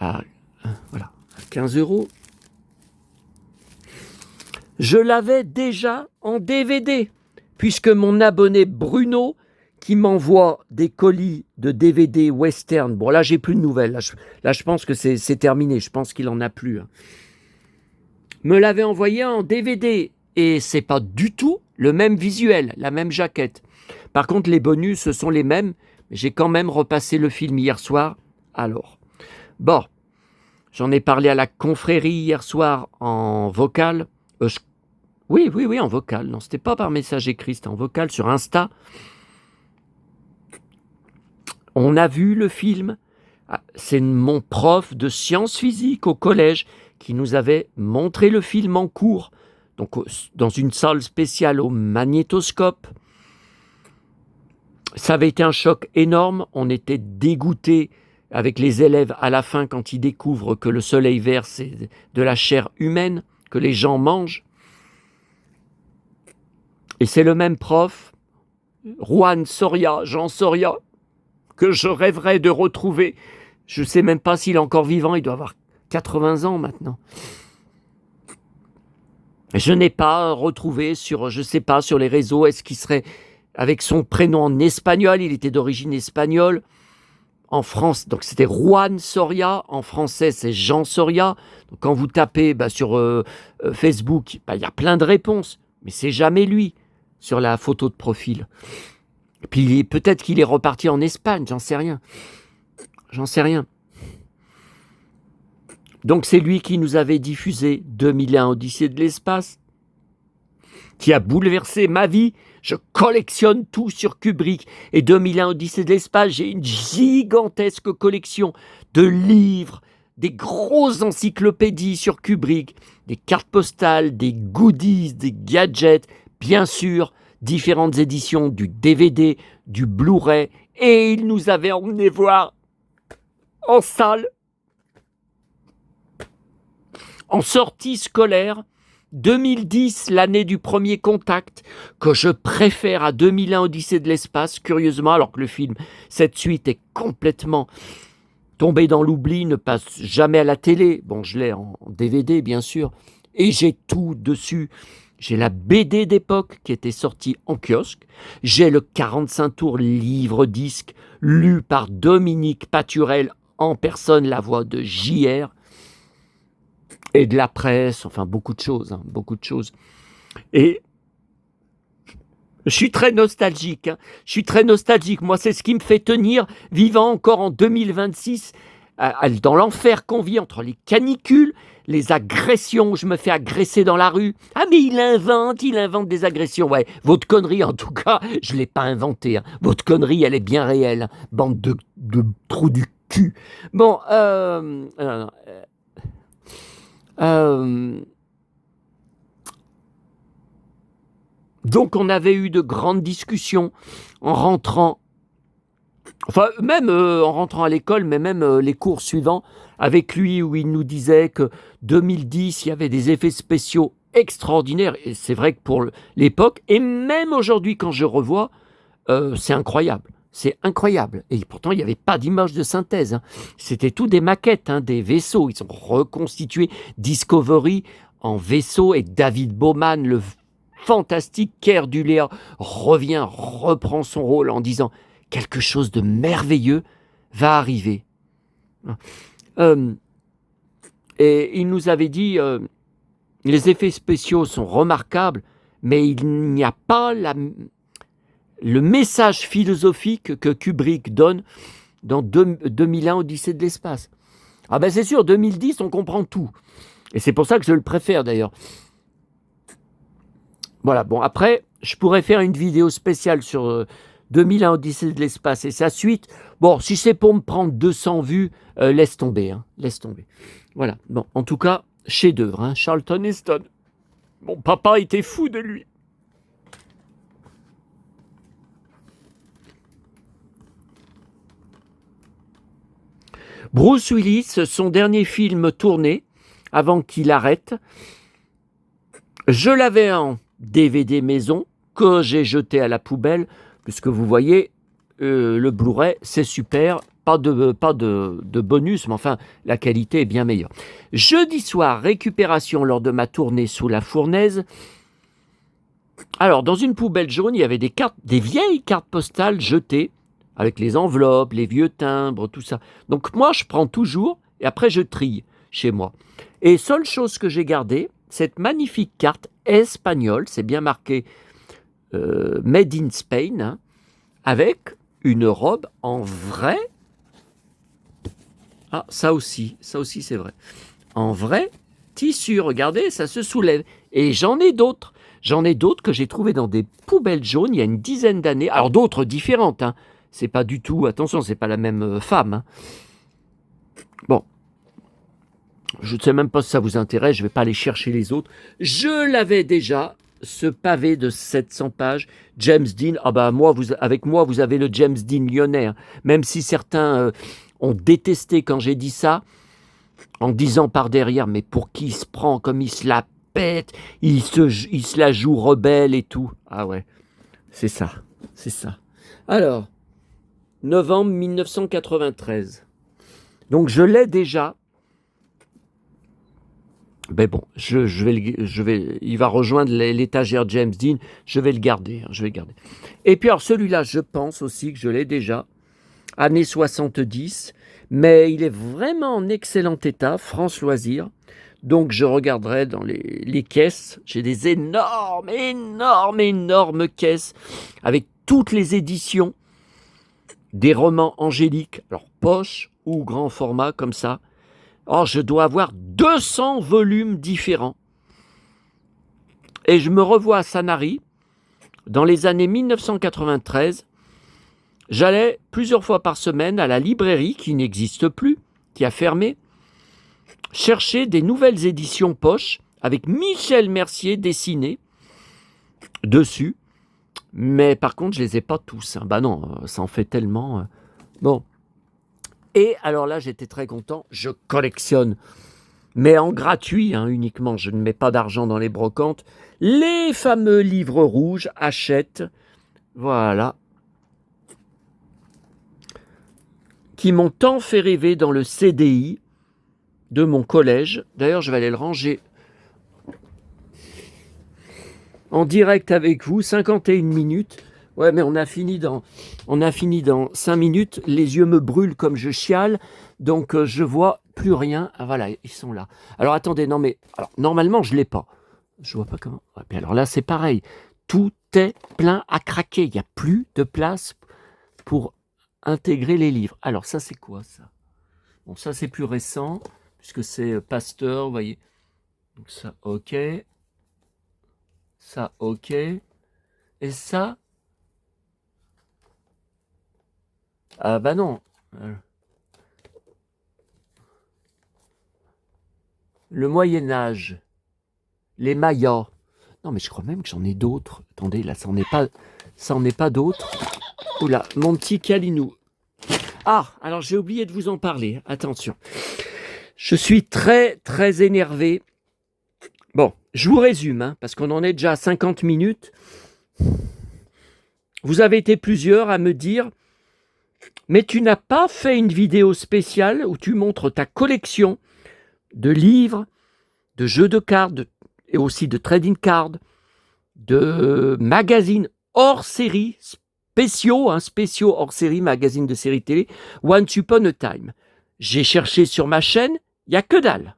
à 15 €. Je l'avais déjà en DVD, puisque mon abonné Bruno, qui m'envoie des colis de DVD western, là j'ai plus de nouvelles, là je pense que c'est terminé, je pense qu'il en a plus, hein, me l'avait envoyé en DVD, et c'est pas du tout le même visuel, la même jaquette. Par contre les bonus ce sont les mêmes, mais j'ai quand même repassé le film hier soir, alors. J'en ai parlé à la confrérie hier soir en vocal. Oui, en vocal. Non, c'était pas par message écrit, c'était en vocal sur Insta. On a vu le film. C'est mon prof de sciences physiques au collège qui nous avait montré le film en cours, donc dans une salle spéciale au magnétoscope. Ça avait été un choc énorme. On était dégoûtés avec les élèves à la fin quand ils découvrent que le soleil vert, c'est de la chair humaine que les gens mangent. Et c'est le même prof, Jean Soria, que je rêverais de retrouver. Je ne sais même pas s'il est encore vivant, il doit avoir 80 ans maintenant. Je n'ai pas retrouvé sur, je sais pas, sur les réseaux, est-ce qu'il serait avec son prénom en espagnol, il était d'origine espagnole, en France, donc c'était Juan Soria, en français c'est Jean Soria. Donc quand vous tapez sur Facebook, il y a plein de réponses, mais c'est jamais lui sur la photo de profil. Et puis peut-être qu'il est reparti en Espagne, j'en sais rien. J'en sais rien. Donc c'est lui qui nous avait diffusé 2001 Odyssée de l'espace, qui a bouleversé ma vie. Je collectionne tout sur Kubrick. Et 2001 Odyssée de l'espace, j'ai une gigantesque collection de livres, des grosses encyclopédies sur Kubrick, des cartes postales, des goodies, des gadgets, bien sûr, différentes éditions du DVD, du Blu-ray. Et il nous avait emmené voir en salle, en sortie scolaire, 2010, l'année du premier contact, que je préfère à 2001 Odyssée de l'espace, curieusement, alors que le film, cette suite est complètement tombé dans l'oubli, ne passe jamais à la télé. Bon, je l'ai en DVD, bien sûr, et j'ai tout dessus. J'ai la BD d'époque qui était sortie en kiosque, j'ai le 45 tours livre-disque lu par Dominique Paturel en personne, la voix de JR, et de la presse, enfin beaucoup de choses, beaucoup de choses. Et je suis très nostalgique, je suis très nostalgique. Moi, c'est ce qui me fait tenir, vivant encore en 2026, dans l'enfer qu'on vit entre les canicules, les agressions, je me fais agresser dans la rue. Ah mais il invente des agressions. Ouais, votre connerie, en tout cas, je ne l'ai pas inventée. Votre connerie, elle est bien réelle. Bande de trous du cul. Bon, donc on avait eu de grandes discussions en rentrant, enfin même en rentrant à l'école, mais même les cours suivants avec lui, où il nous disait que 2010, il y avait des effets spéciaux extraordinaires, et c'est vrai que pour l'époque, et même aujourd'hui quand je revois, c'est incroyable. C'est incroyable. Et pourtant, il n'y avait pas d'image de synthèse. C'était tout des maquettes, des vaisseaux. Ils sont reconstitués. Discovery en vaisseau, et David Bowman, le fantastique Keir Dullea, reprend son rôle en disant « Quelque chose de merveilleux va arriver ». Et il nous avait dit les effets spéciaux sont remarquables, mais il n'y a pas le message philosophique que Kubrick donne dans 2001 Odyssée de l'espace. Ah ben c'est sûr, 2010, on comprend tout. Et c'est pour ça que je le préfère d'ailleurs. Voilà, bon, après, je pourrais faire une vidéo spéciale sur 2001 Odyssée de l'espace et sa suite. Bon, si c'est pour me prendre 200 vues, laisse tomber, laisse tomber. Voilà, bon, en tout cas, chef-d'œuvre, Charlton Heston. Mon papa était fou de lui. Bruce Willis, son dernier film tourné, avant qu'il arrête, je l'avais en DVD maison, que j'ai jeté à la poubelle, puisque vous voyez, le Blu-ray, c'est super, pas de bonus, mais enfin, la qualité est bien meilleure. Jeudi soir, récupération lors de ma tournée sous la fournaise. Alors, dans une poubelle jaune, il y avait des vieilles cartes postales jetées, avec les enveloppes, les vieux timbres, tout ça. Donc moi, je prends toujours, et après je trie chez moi. Et seule chose que j'ai gardée, cette magnifique carte espagnole, c'est bien marqué Made in Spain, avec une robe en vrai. Ah, ça aussi c'est vrai. En vrai tissu, regardez, ça se soulève. Et j'en ai d'autres. J'en ai d'autres que j'ai trouvées dans des poubelles jaunes il y a une dizaine d'années. Alors d'autres différentes, c'est pas du tout, attention, c'est pas la même femme. Bon, je ne sais même pas si ça vous intéresse, je ne vais pas aller chercher les autres. Je l'avais déjà, ce pavé de 700 pages, James Dean. Ah bah avec moi, vous avez le James Dean lyonnais. Même si certains ont détesté quand j'ai dit ça, en disant par derrière, mais pour qui il se prend, comme il se la pète, il se la joue rebelle et tout. Ah ouais, c'est ça. Alors, novembre 1993. Donc je l'ai déjà. Mais bon, il va rejoindre l'étagère James Dean, je vais le garder, je vais le garder. Et puis alors celui-là, je pense aussi que je l'ai déjà, années 70, mais il est vraiment en excellent état, France Loisirs. Donc je regarderai dans les caisses, j'ai des énormes caisses avec toutes les éditions des romans angéliques, alors poche ou grand format comme ça. Oh, je dois avoir 200 volumes différents. Et je me revois à Sanary, dans les années 1993. J'allais plusieurs fois par semaine à la librairie, qui n'existe plus, qui a fermé, chercher des nouvelles éditions poche, avec Michel Mercier dessiné dessus. Mais par contre, je ne les ai pas tous. Bah non, ça en fait tellement. Bon. Et alors là, j'étais très content. Je collectionne, mais en gratuit uniquement. Je ne mets pas d'argent dans les brocantes. Les fameux livres rouges, Hachette. Voilà. Qui m'ont tant fait rêver dans le CDI de mon collège. D'ailleurs, je vais aller le ranger en direct avec vous, 51 minutes. Ouais, mais on a fini dans 5 minutes. Les yeux me brûlent comme je chiale, donc je vois plus rien. Ah voilà, ils sont là. Alors attendez, non mais alors, normalement je l'ai pas. Je vois pas comment. Ouais, puis alors là c'est pareil. Tout est plein à craquer. Il n'y a plus de place pour intégrer les livres. Alors ça c'est quoi ça? Bon, ça c'est plus récent puisque c'est Pasteur, vous voyez. Donc ça, ok. Ça, ok. Et ça, ah bah non. Le Moyen-Âge. Les Mayas. Non, mais je crois même que j'en ai d'autres. Attendez, là, ça en est pas d'autres. Oula, mon petit Calinou. Ah, alors j'ai oublié de vous en parler. Attention. Je suis très, très énervé. Bon, je vous résume, parce qu'on en est déjà à 50 minutes. Vous avez été plusieurs à me dire, mais tu n'as pas fait une vidéo spéciale où tu montres ta collection de livres, de jeux de cartes, et aussi de trading cards, de magazines hors série, spéciaux hors série, magazines de série télé, Once Upon a Time. J'ai cherché sur ma chaîne, il n'y a que dalle.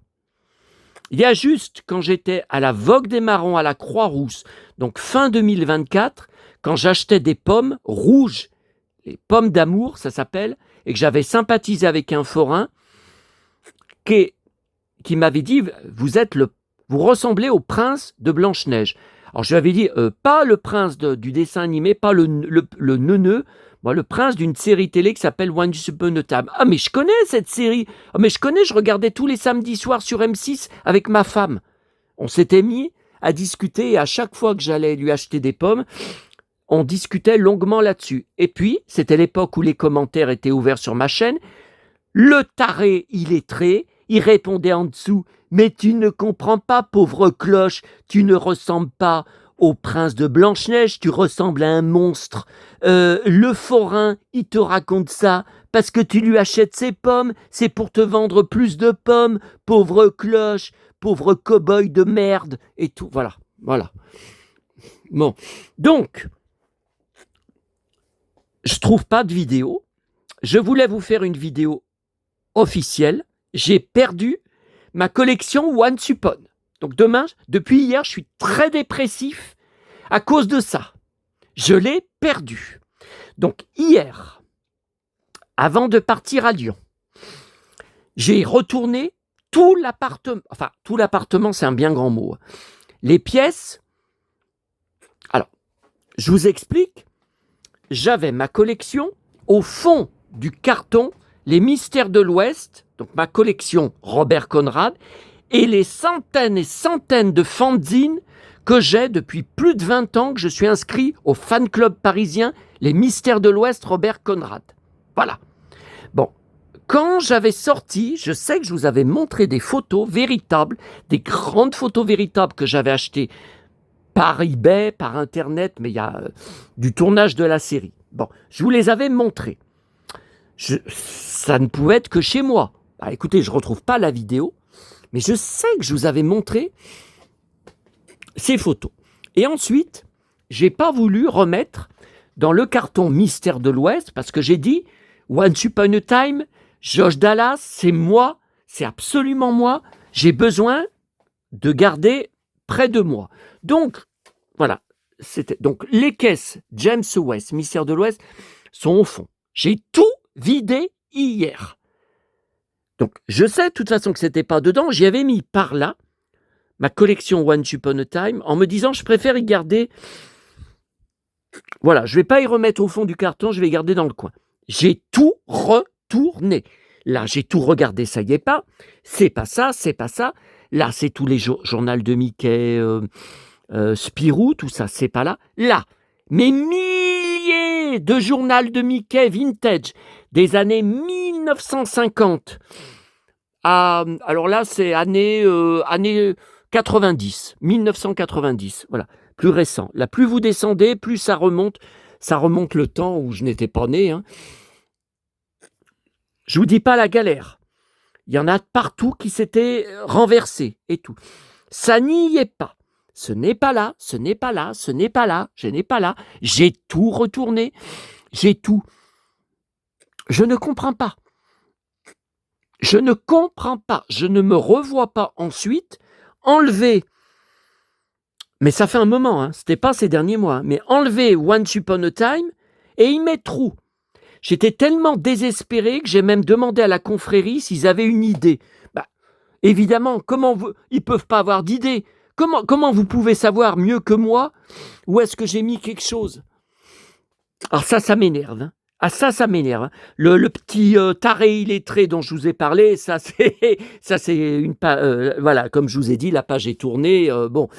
Il y a juste quand j'étais à la Vogue des Marrons à la Croix-Rousse, donc fin 2024, quand j'achetais des pommes rouges, les pommes d'amour, ça s'appelle, et que j'avais sympathisé avec un forain qui m'avait dit vous ressemblez au prince de Blanche-Neige. Alors je lui avais dit pas le prince du dessin animé, pas le neuneu, moi le prince d'une série télé qui s'appelle Once Upon a Time. Ah mais je connais cette série. Ah mais je regardais tous les samedis soirs sur M6 avec ma femme. On s'était mis à discuter et à chaque fois que j'allais lui acheter des pommes, on discutait longuement là-dessus. Et puis, c'était l'époque où les commentaires étaient ouverts sur ma chaîne. Le taré illettré, il répondait en dessous « Mais tu ne comprends pas, pauvre cloche, tu ne ressembles pas au prince de Blanche-Neige, tu ressembles à un monstre. Le forain, il te raconte ça parce que tu lui achètes ses pommes, c'est pour te vendre plus de pommes, pauvre cloche, pauvre cow-boy de merde. » Et tout, voilà. Bon, donc, je trouve pas de vidéo. Je voulais vous faire une vidéo officielle. J'ai perdu ma collection Once Upon. Donc depuis hier, je suis très dépressif à cause de ça. Je l'ai perdu. Donc hier, avant de partir à Lyon, j'ai retourné tout l'appartement. Enfin, tout l'appartement, c'est un bien grand mot. Les pièces. Alors, je vous explique. J'avais ma collection au fond du carton, les mystères de l'Ouest, donc ma collection Robert Conrad, et les centaines et centaines de fanzines que j'ai depuis plus de 20 ans que je suis inscrit au fan club parisien, les mystères de l'Ouest Robert Conrad. Voilà. Bon, quand j'avais sorti, je sais que je vous avais montré des photos véritables, des grandes photos véritables que j'avais achetées par eBay, par Internet, mais il y a du tournage de la série. Bon, je vous les avais montrés. Ça ne pouvait être que chez moi. Bah, écoutez, je ne retrouve pas la vidéo. Mais je sais que je vous avais montré ces photos. Et ensuite, j'ai pas voulu remettre dans le carton Mystère de l'Ouest parce que j'ai dit Once Upon a Time, Josh Dallas, c'est moi, c'est absolument moi. J'ai besoin de garder près de moi. Donc, voilà. Donc, les caisses James West, Mystère de l'Ouest, sont au fond. J'ai tout vidé hier. Donc, je sais de toute façon que c'était pas dedans. J'y avais mis par là ma collection Once Upon a Time en me disant je préfère y garder. Voilà, je vais pas y remettre au fond du carton, je vais y garder dans le coin. J'ai tout retourné. Là, j'ai tout regardé, ça y est pas. C'est pas ça, c'est pas ça. Là, c'est tous les journaux de Mickey, Spirou, tout ça, c'est pas là. Là, mes milliers de journaux de Mickey vintage des années 1950. Alors là, c'est année 90, 1990, voilà, plus récent. Là, plus vous descendez, plus ça remonte le temps où je n'étais pas né. Hein. Je vous dis pas la galère. Il y en a partout qui s'étaient renversés et tout. Ça n'y est pas. Ce n'est pas là, ce n'est pas là, ce n'est pas là, je n'ai pas là. J'ai tout retourné, j'ai tout. Je ne comprends pas. Je ne comprends pas. Je ne me revois pas ensuite enlever. Mais ça fait un moment, hein, c'était pas ces derniers mois, mais enlever Once Upon a Time et y mettre trou. J'étais tellement désespéré que j'ai même demandé à la confrérie s'ils avaient une idée. Bah, évidemment, ils peuvent pas avoir d'idée. Comment vous pouvez savoir mieux que moi où est-ce que j'ai mis quelque chose? Alors ça m'énerve. Hein. Ah ça m'énerve. Hein. Le petit taré illettré dont je vous ai parlé, ça c'est une voilà, comme je vous ai dit, la page est tournée. Bon,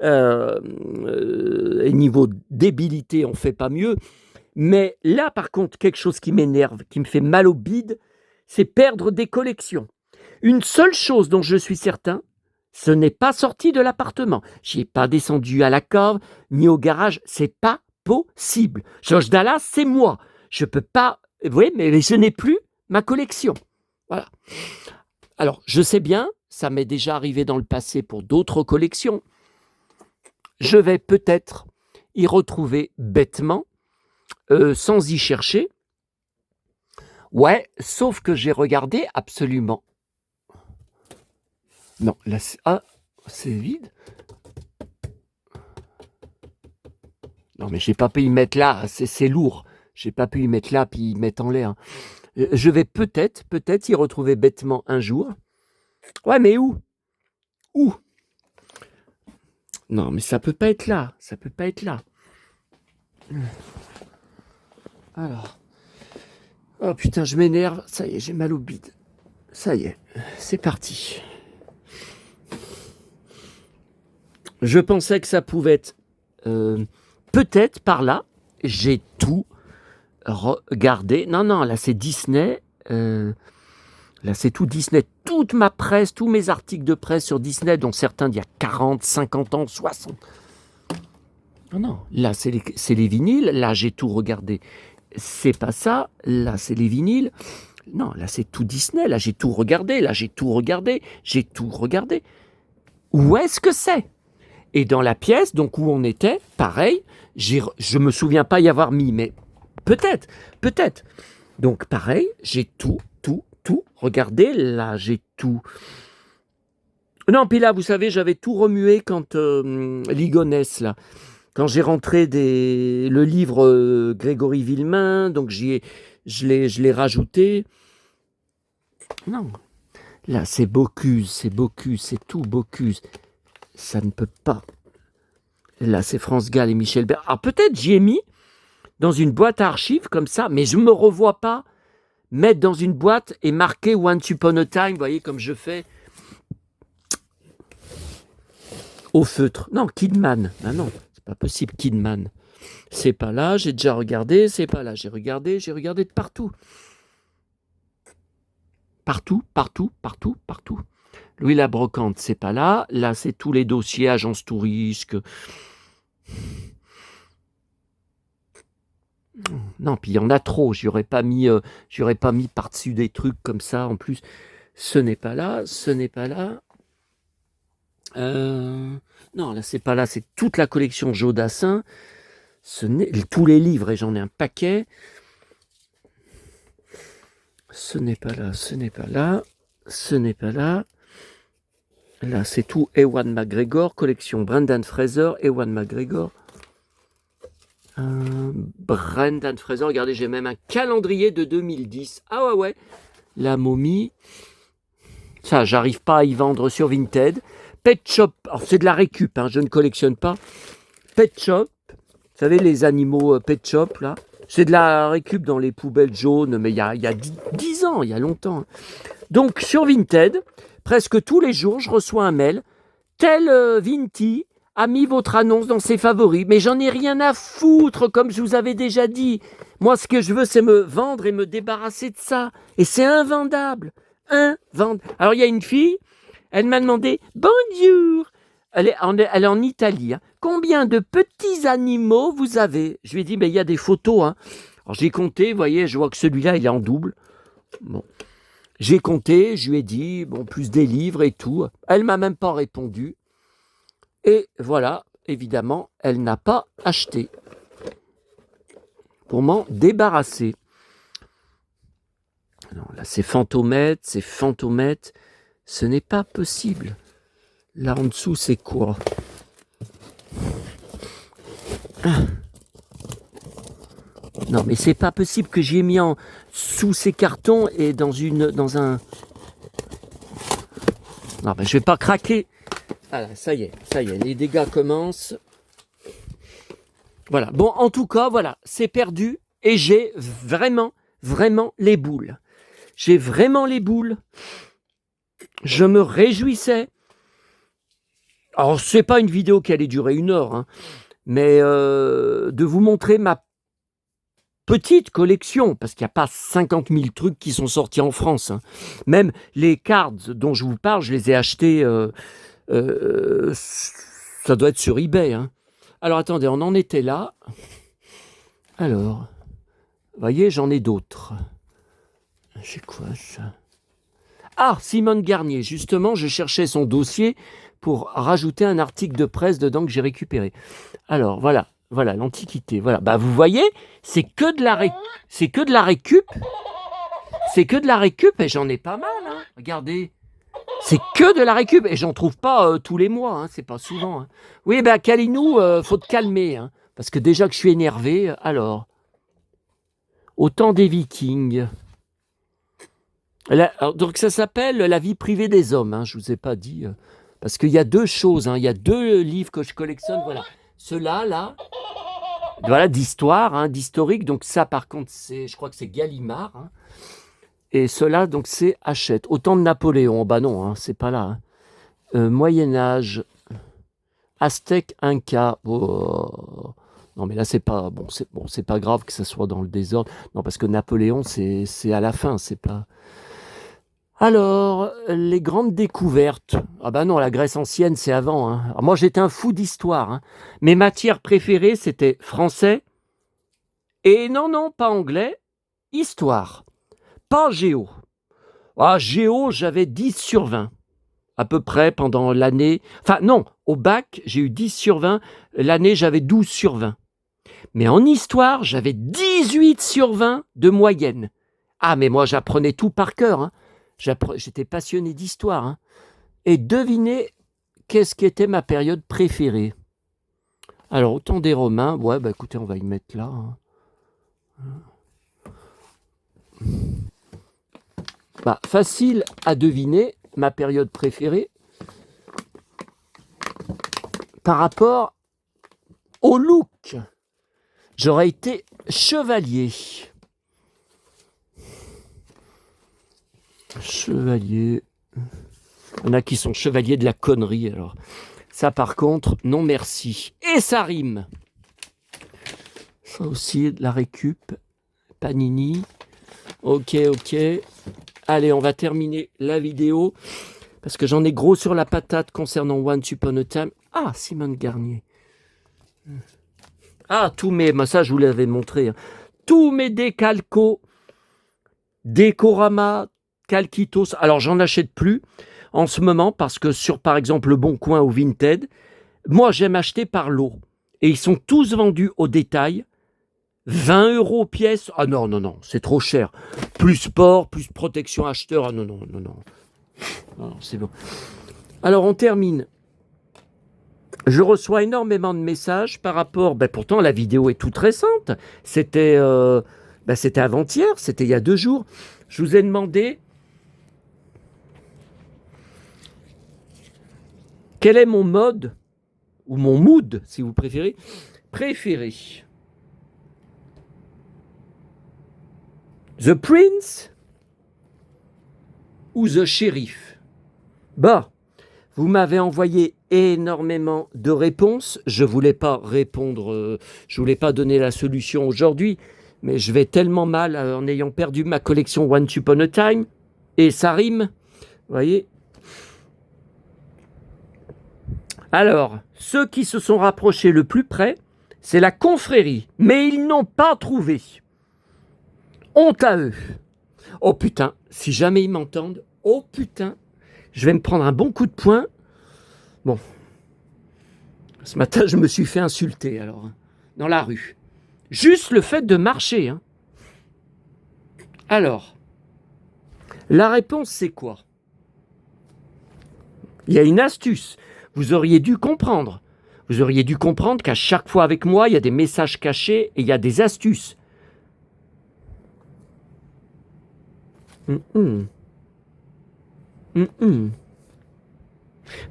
et niveau débilité, on fait pas mieux. Mais là, par contre, quelque chose qui m'énerve, qui me fait mal au bide, c'est perdre des collections. Une seule chose dont je suis certain, ce n'est pas sorti de l'appartement. J'y ai pas descendu à la cave, ni au garage, c'est pas possible. Josh Dallas, c'est moi. Je peux pas... Oui, mais je n'ai plus ma collection. Voilà. Alors, je sais bien, ça m'est déjà arrivé dans le passé pour d'autres collections. Je vais peut-être y retrouver bêtement, sans y chercher. Ouais, sauf que j'ai regardé absolument. Non, là, c'est vide. Non, mais j'ai pas pu y mettre là, c'est lourd. J'ai pas pu y mettre là, puis y mettre en l'air. Je vais peut-être y retrouver bêtement un jour. Ouais, mais où? Où? Non, mais ça peut pas être là. Ça peut pas être là. Alors. Oh putain, je m'énerve. Ça y est, j'ai mal au bide. Ça y est, c'est parti. Je pensais que ça pouvait être peut-être par là. J'ai tout regardé. Non, là c'est Disney. Là c'est tout Disney. Toute ma presse, tous mes articles de presse sur Disney, dont certains d'il y a 40, 50 ans, 60. Non, là c'est les vinyles. Là j'ai tout regardé. C'est pas ça. Là c'est les vinyles. Non, là c'est tout Disney. Là j'ai tout regardé. Là j'ai tout regardé. J'ai tout regardé. Où est-ce que c'est? Et dans la pièce, donc où on était, pareil, je me souviens pas y avoir mis, mais peut-être. Donc pareil, j'ai tout regardé. Là, j'ai tout. Non, puis là, vous savez, j'avais tout remué quand Ligonesse, là. Quand j'ai rentré le livre Grégory Villemain, donc je l'ai rajouté. Non. Là, c'est Bocuse, c'est tout Bocuse. Ça ne peut pas. Là, c'est France Gall et Michel Bert. Alors, peut-être j'y ai mis dans une boîte à archives comme ça, mais je ne me revois pas mettre dans une boîte et marquer Once Upon a Time, vous voyez, comme je fais au feutre. Non, Kidman. Ah non, c'est pas possible, Kidman. C'est pas là, j'ai déjà regardé, c'est pas là. J'ai regardé de partout. Partout. Louis la Brocante, c'est pas là. Là, c'est tous les dossiers, agence touristique. Non, puis il y en a trop. J'aurais pas mis par-dessus des trucs comme ça. En plus, ce n'est pas là. Non, là, c'est pas là, c'est toute la collection Jodassin. Tous les livres, et j'en ai un paquet. Ce n'est pas là, ce n'est pas là, ce n'est pas là. Là, c'est tout Ewan McGregor, collection Brendan Fraser, Ewan McGregor. Brendan Fraser, regardez, j'ai même un calendrier de 2010. Ah ouais, la momie. Ça, j'arrive pas à y vendre sur Vinted. Pet Shop, alors c'est de la récup, je ne collectionne pas. Pet Shop, vous savez, les animaux Pet Shop, là. C'est de la récup dans les poubelles jaunes, mais il y a 10 ans, il y a longtemps. Donc, sur Vinted, presque tous les jours, je reçois un mail. Tel Vinti a mis votre annonce dans ses favoris. Mais j'en ai rien à foutre, comme je vous avais déjà dit. Moi, ce que je veux, c'est me vendre et me débarrasser de ça. Et c'est invendable. Alors, il y a une fille, elle m'a demandé « Bonjour !» Elle est en Italie. Combien de petits animaux vous avez? Je lui ai dit, mais il y a des photos. Alors j'ai compté, vous voyez, je vois que celui-là, il est en double. Bon. J'ai compté, je lui ai dit, bon, plus des livres et tout. Elle m'a même pas répondu. Et voilà, évidemment, elle n'a pas acheté. Pour m'en débarrasser. Non, là, c'est Fantomètre, c'est Fantomètre. Ce n'est pas possible. Là en dessous, c'est quoi? Non, mais c'est pas possible que j'y ai mis sous ces cartons et dans un... Non, ben, je vais pas craquer. Voilà, ça y est, les dégâts commencent. Voilà, bon, en tout cas, voilà, c'est perdu et j'ai vraiment les boules. J'ai vraiment les boules. Je me réjouissais. Alors, c'est pas une vidéo qui allait durer 1 heure, mais de vous montrer ma petite collection, parce qu'il n'y a pas 50 000 trucs qui sont sortis en France. Même les cards dont je vous parle, je les ai achetés, ça doit être sur eBay. Alors, attendez, on en était là. Alors, vous voyez, j'en ai d'autres. C'est quoi ça? Ah, Simone Garnier. Justement, je cherchais son dossier pour rajouter un article de presse dedans que j'ai récupéré. Alors, voilà, l'Antiquité. Voilà, bah vous voyez, c'est que de la récup. C'est que de la récup et j'en ai pas mal. Regardez, c'est que de la récup et j'en trouve pas tous les mois. C'est pas souvent. Oui, ben Kalinou, faut te calmer, parce que déjà que je suis énervé. Alors, au temps des Vikings. Alors, donc ça s'appelle La vie privée des hommes, je ne vous ai pas dit, parce qu'il y a 2 choses, il y a 2 livres que je collectionne, voilà, ceux-là, là, voilà, d'histoire, d'historique, donc ça par contre, je crois que c'est Gallimard, et ceux-là, donc c'est Hachette, au temps de Napoléon, bah non, c'est pas là, Moyen-Âge, Aztèque, Inca, oh. Non mais là c'est pas, c'est pas grave que ça soit dans le désordre, non parce que Napoléon c'est à la fin, c'est pas... Alors, les grandes découvertes. Ah ben non, la Grèce ancienne, c'est avant. Alors moi, j'étais un fou d'histoire. Mes matières préférées, c'était français et non, pas anglais, histoire. Pas géo. Ah, géo, j'avais 10 sur 20. À peu près pendant l'année. Enfin non, au bac, j'ai eu 10 sur 20. L'année, j'avais 12 sur 20. Mais en histoire, j'avais 18 sur 20 de moyenne. Ah, mais moi, j'apprenais tout par cœur. J'étais passionné d'histoire. Et devinez qu'est-ce qui était ma période préférée. Alors, au temps des Romains, ouais, bah écoutez, on va y mettre là. Bah, facile à deviner, ma période préférée, par rapport au look. J'aurais été chevalier. Chevalier. Il y en a qui sont chevaliers de la connerie, alors. Ça, par contre, non merci. Et ça rime. Ça aussi, de la récup. Panini. Ok. Allez, on va terminer la vidéo. Parce que j'en ai gros sur la patate concernant Once Upon a Time. Ah, Simone Garnier. Ah, ça, je vous l'avais montré. Tous mes décalcos, Décorama, Calquitos. Alors, j'en achète plus. en ce moment parce que sur, par exemple, Le Bon Coin ou Vinted, moi, j'aime acheter par lot. Et ils sont tous vendus au détail. 20 € pièce. Ah non, non, non, c'est trop cher. Plus sport, plus protection acheteur. Ah non, non, non, non. Non, c'est bon. Alors, on termine. Je reçois énormément de messages par rapport... pourtant, la vidéo est toute récente. C'était avant-hier, c'était il y a 2 jours. Je vous ai demandé quel est mon mode, ou mon mood, si vous préférez. The Prince ou The Sheriff? Vous m'avez envoyé énormément de réponses. Je voulais pas répondre, je voulais pas donner la solution aujourd'hui, mais je vais tellement mal en ayant perdu ma collection Once Upon a Time, et ça rime, vous voyez. Alors, ceux qui se sont rapprochés le plus près, c'est la confrérie, mais ils n'ont pas trouvé. Honte à eux. Oh putain, si jamais ils m'entendent, oh putain, je vais me prendre un bon coup de poing. Bon, ce matin, je me suis fait insulter, alors, dans la rue. Juste le fait de marcher. Hein. Alors, la réponse, c'est quoi? Il y a une astuce. Vous auriez dû comprendre. Vous auriez dû comprendre qu'à chaque fois avec moi, il y a des messages cachés et il y a des astuces.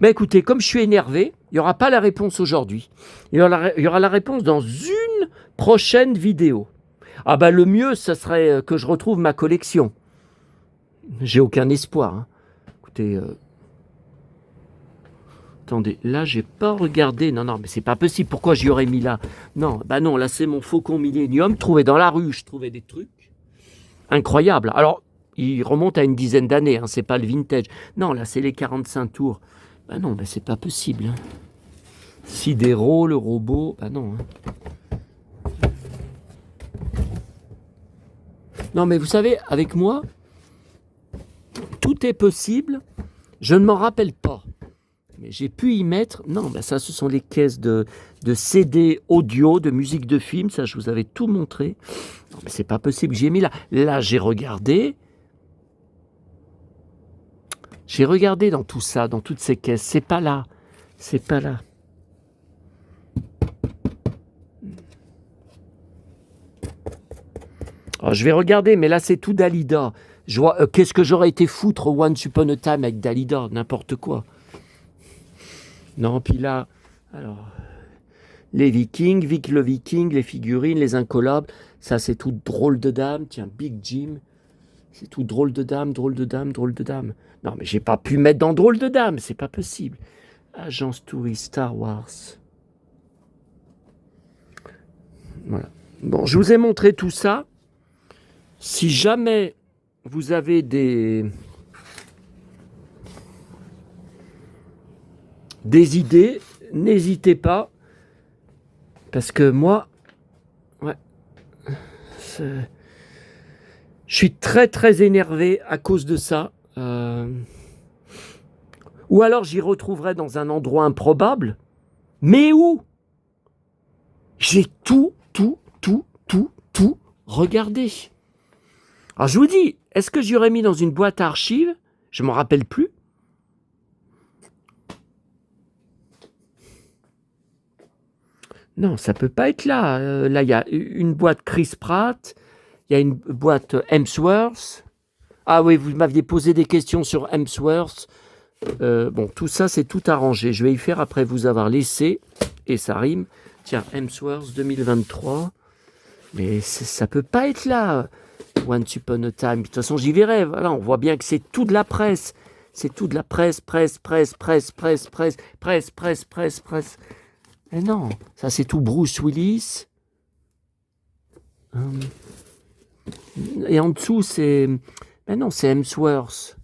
Écoutez, comme je suis énervé, il n'y aura pas la réponse aujourd'hui. Il y aura la réponse dans une prochaine vidéo. Le mieux, ce serait que je retrouve ma collection. J'ai aucun espoir. Hein. Écoutez, attendez, là, j'ai pas regardé. Non, mais c'est pas possible. Pourquoi j'y aurais mis là? Non, non, là, c'est mon Faucon Millenium trouvé dans la rue. Je trouvais des trucs incroyables. Alors, il remonte à une dizaine d'années. Hein, c'est pas le vintage. Non, là, c'est les 45 tours. Non, c'est pas possible. Hein. Sidéro, le robot. Non. Hein. Non, mais vous savez, avec moi, tout est possible. Je ne m'en rappelle pas. Mais j'ai pu y mettre... Non, ça, ce sont les caisses de CD audio, de musique de film. Ça, je vous avais tout montré. Non, mais c'est pas possible. J'ai mis là. Là, j'ai regardé. J'ai regardé dans tout ça, dans toutes ces caisses. C'est pas là. C'est pas là. Alors, je vais regarder, mais là, c'est tout Dalida. Je vois, qu'est-ce que j'aurais été foutre Once Upon a Time avec Dalida? N'importe quoi. Non, puis là, alors, les Vikings, Vic le Viking, les figurines, les incollables, ça c'est tout drôle de dame, tiens, Big Jim, c'est tout drôle de dame, drôle de dame, drôle de dame. Non, mais j'ai pas pu mettre dans drôle de dame, c'est pas possible. Agence Touriste, Star Wars. Voilà. Bon, je vous ai montré tout ça. Si jamais vous avez des idées, n'hésitez pas. Parce que moi, je suis très très énervé à cause de ça. Ou alors j'y retrouverai dans un endroit improbable. Mais où? J'ai tout regardé. Alors je vous dis, est-ce que j'y aurais mis dans une boîte à archives? Je ne m'en rappelle plus. Non, ça peut pas être là. Là, il y a une boîte Chris Pratt, il y a une boîte Hemsworth. Ah oui, vous m'aviez posé des questions sur Hemsworth. Bon, tout ça, c'est tout arrangé. Je vais y faire après vous avoir laissé, et ça rime. Tiens, Hemsworth 2023. Mais ça peut pas être là. Once Upon a Time. De toute façon, j'y verrai. Voilà, on voit bien que c'est tout de la presse. C'est tout de la presse. Mais non, ça c'est tout Bruce Willis. Et en dessous, c'est... Mais non, c'est Hemsworth.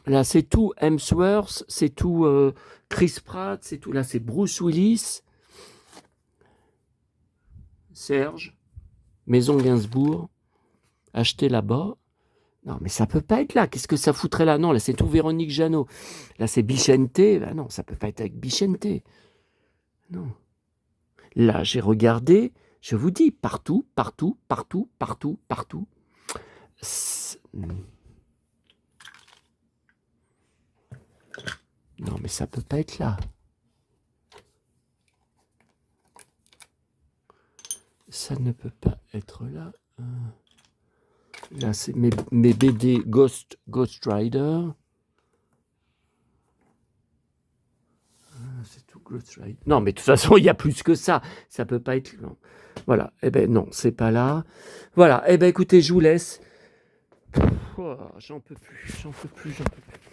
Là, c'est tout Hemsworth, c'est tout Chris Pratt, c'est tout... Là, c'est Bruce Willis. Serge, Maison Gainsbourg, acheté là-bas. Non, mais ça peut pas être là. Qu'est-ce que ça foutrait là? Non, là, c'est tout Véronique Jeannot. Là, c'est Bichente. Ben non, ça peut pas être avec Bichente. Non. Là, j'ai regardé, je vous dis, partout, partout, partout, partout, partout. Non, mais ça peut pas être là. Ça ne peut pas être là. Là, c'est mes BD Ghost Rider. C'est tout Ghost Rider. Non, mais de toute façon, il y a plus que ça. Ça peut pas être... Non. Voilà. Eh ben non, c'est pas là. Voilà. Eh ben écoutez, je vous laisse. Oh, j'en peux plus, j'en peux plus, j'en peux plus.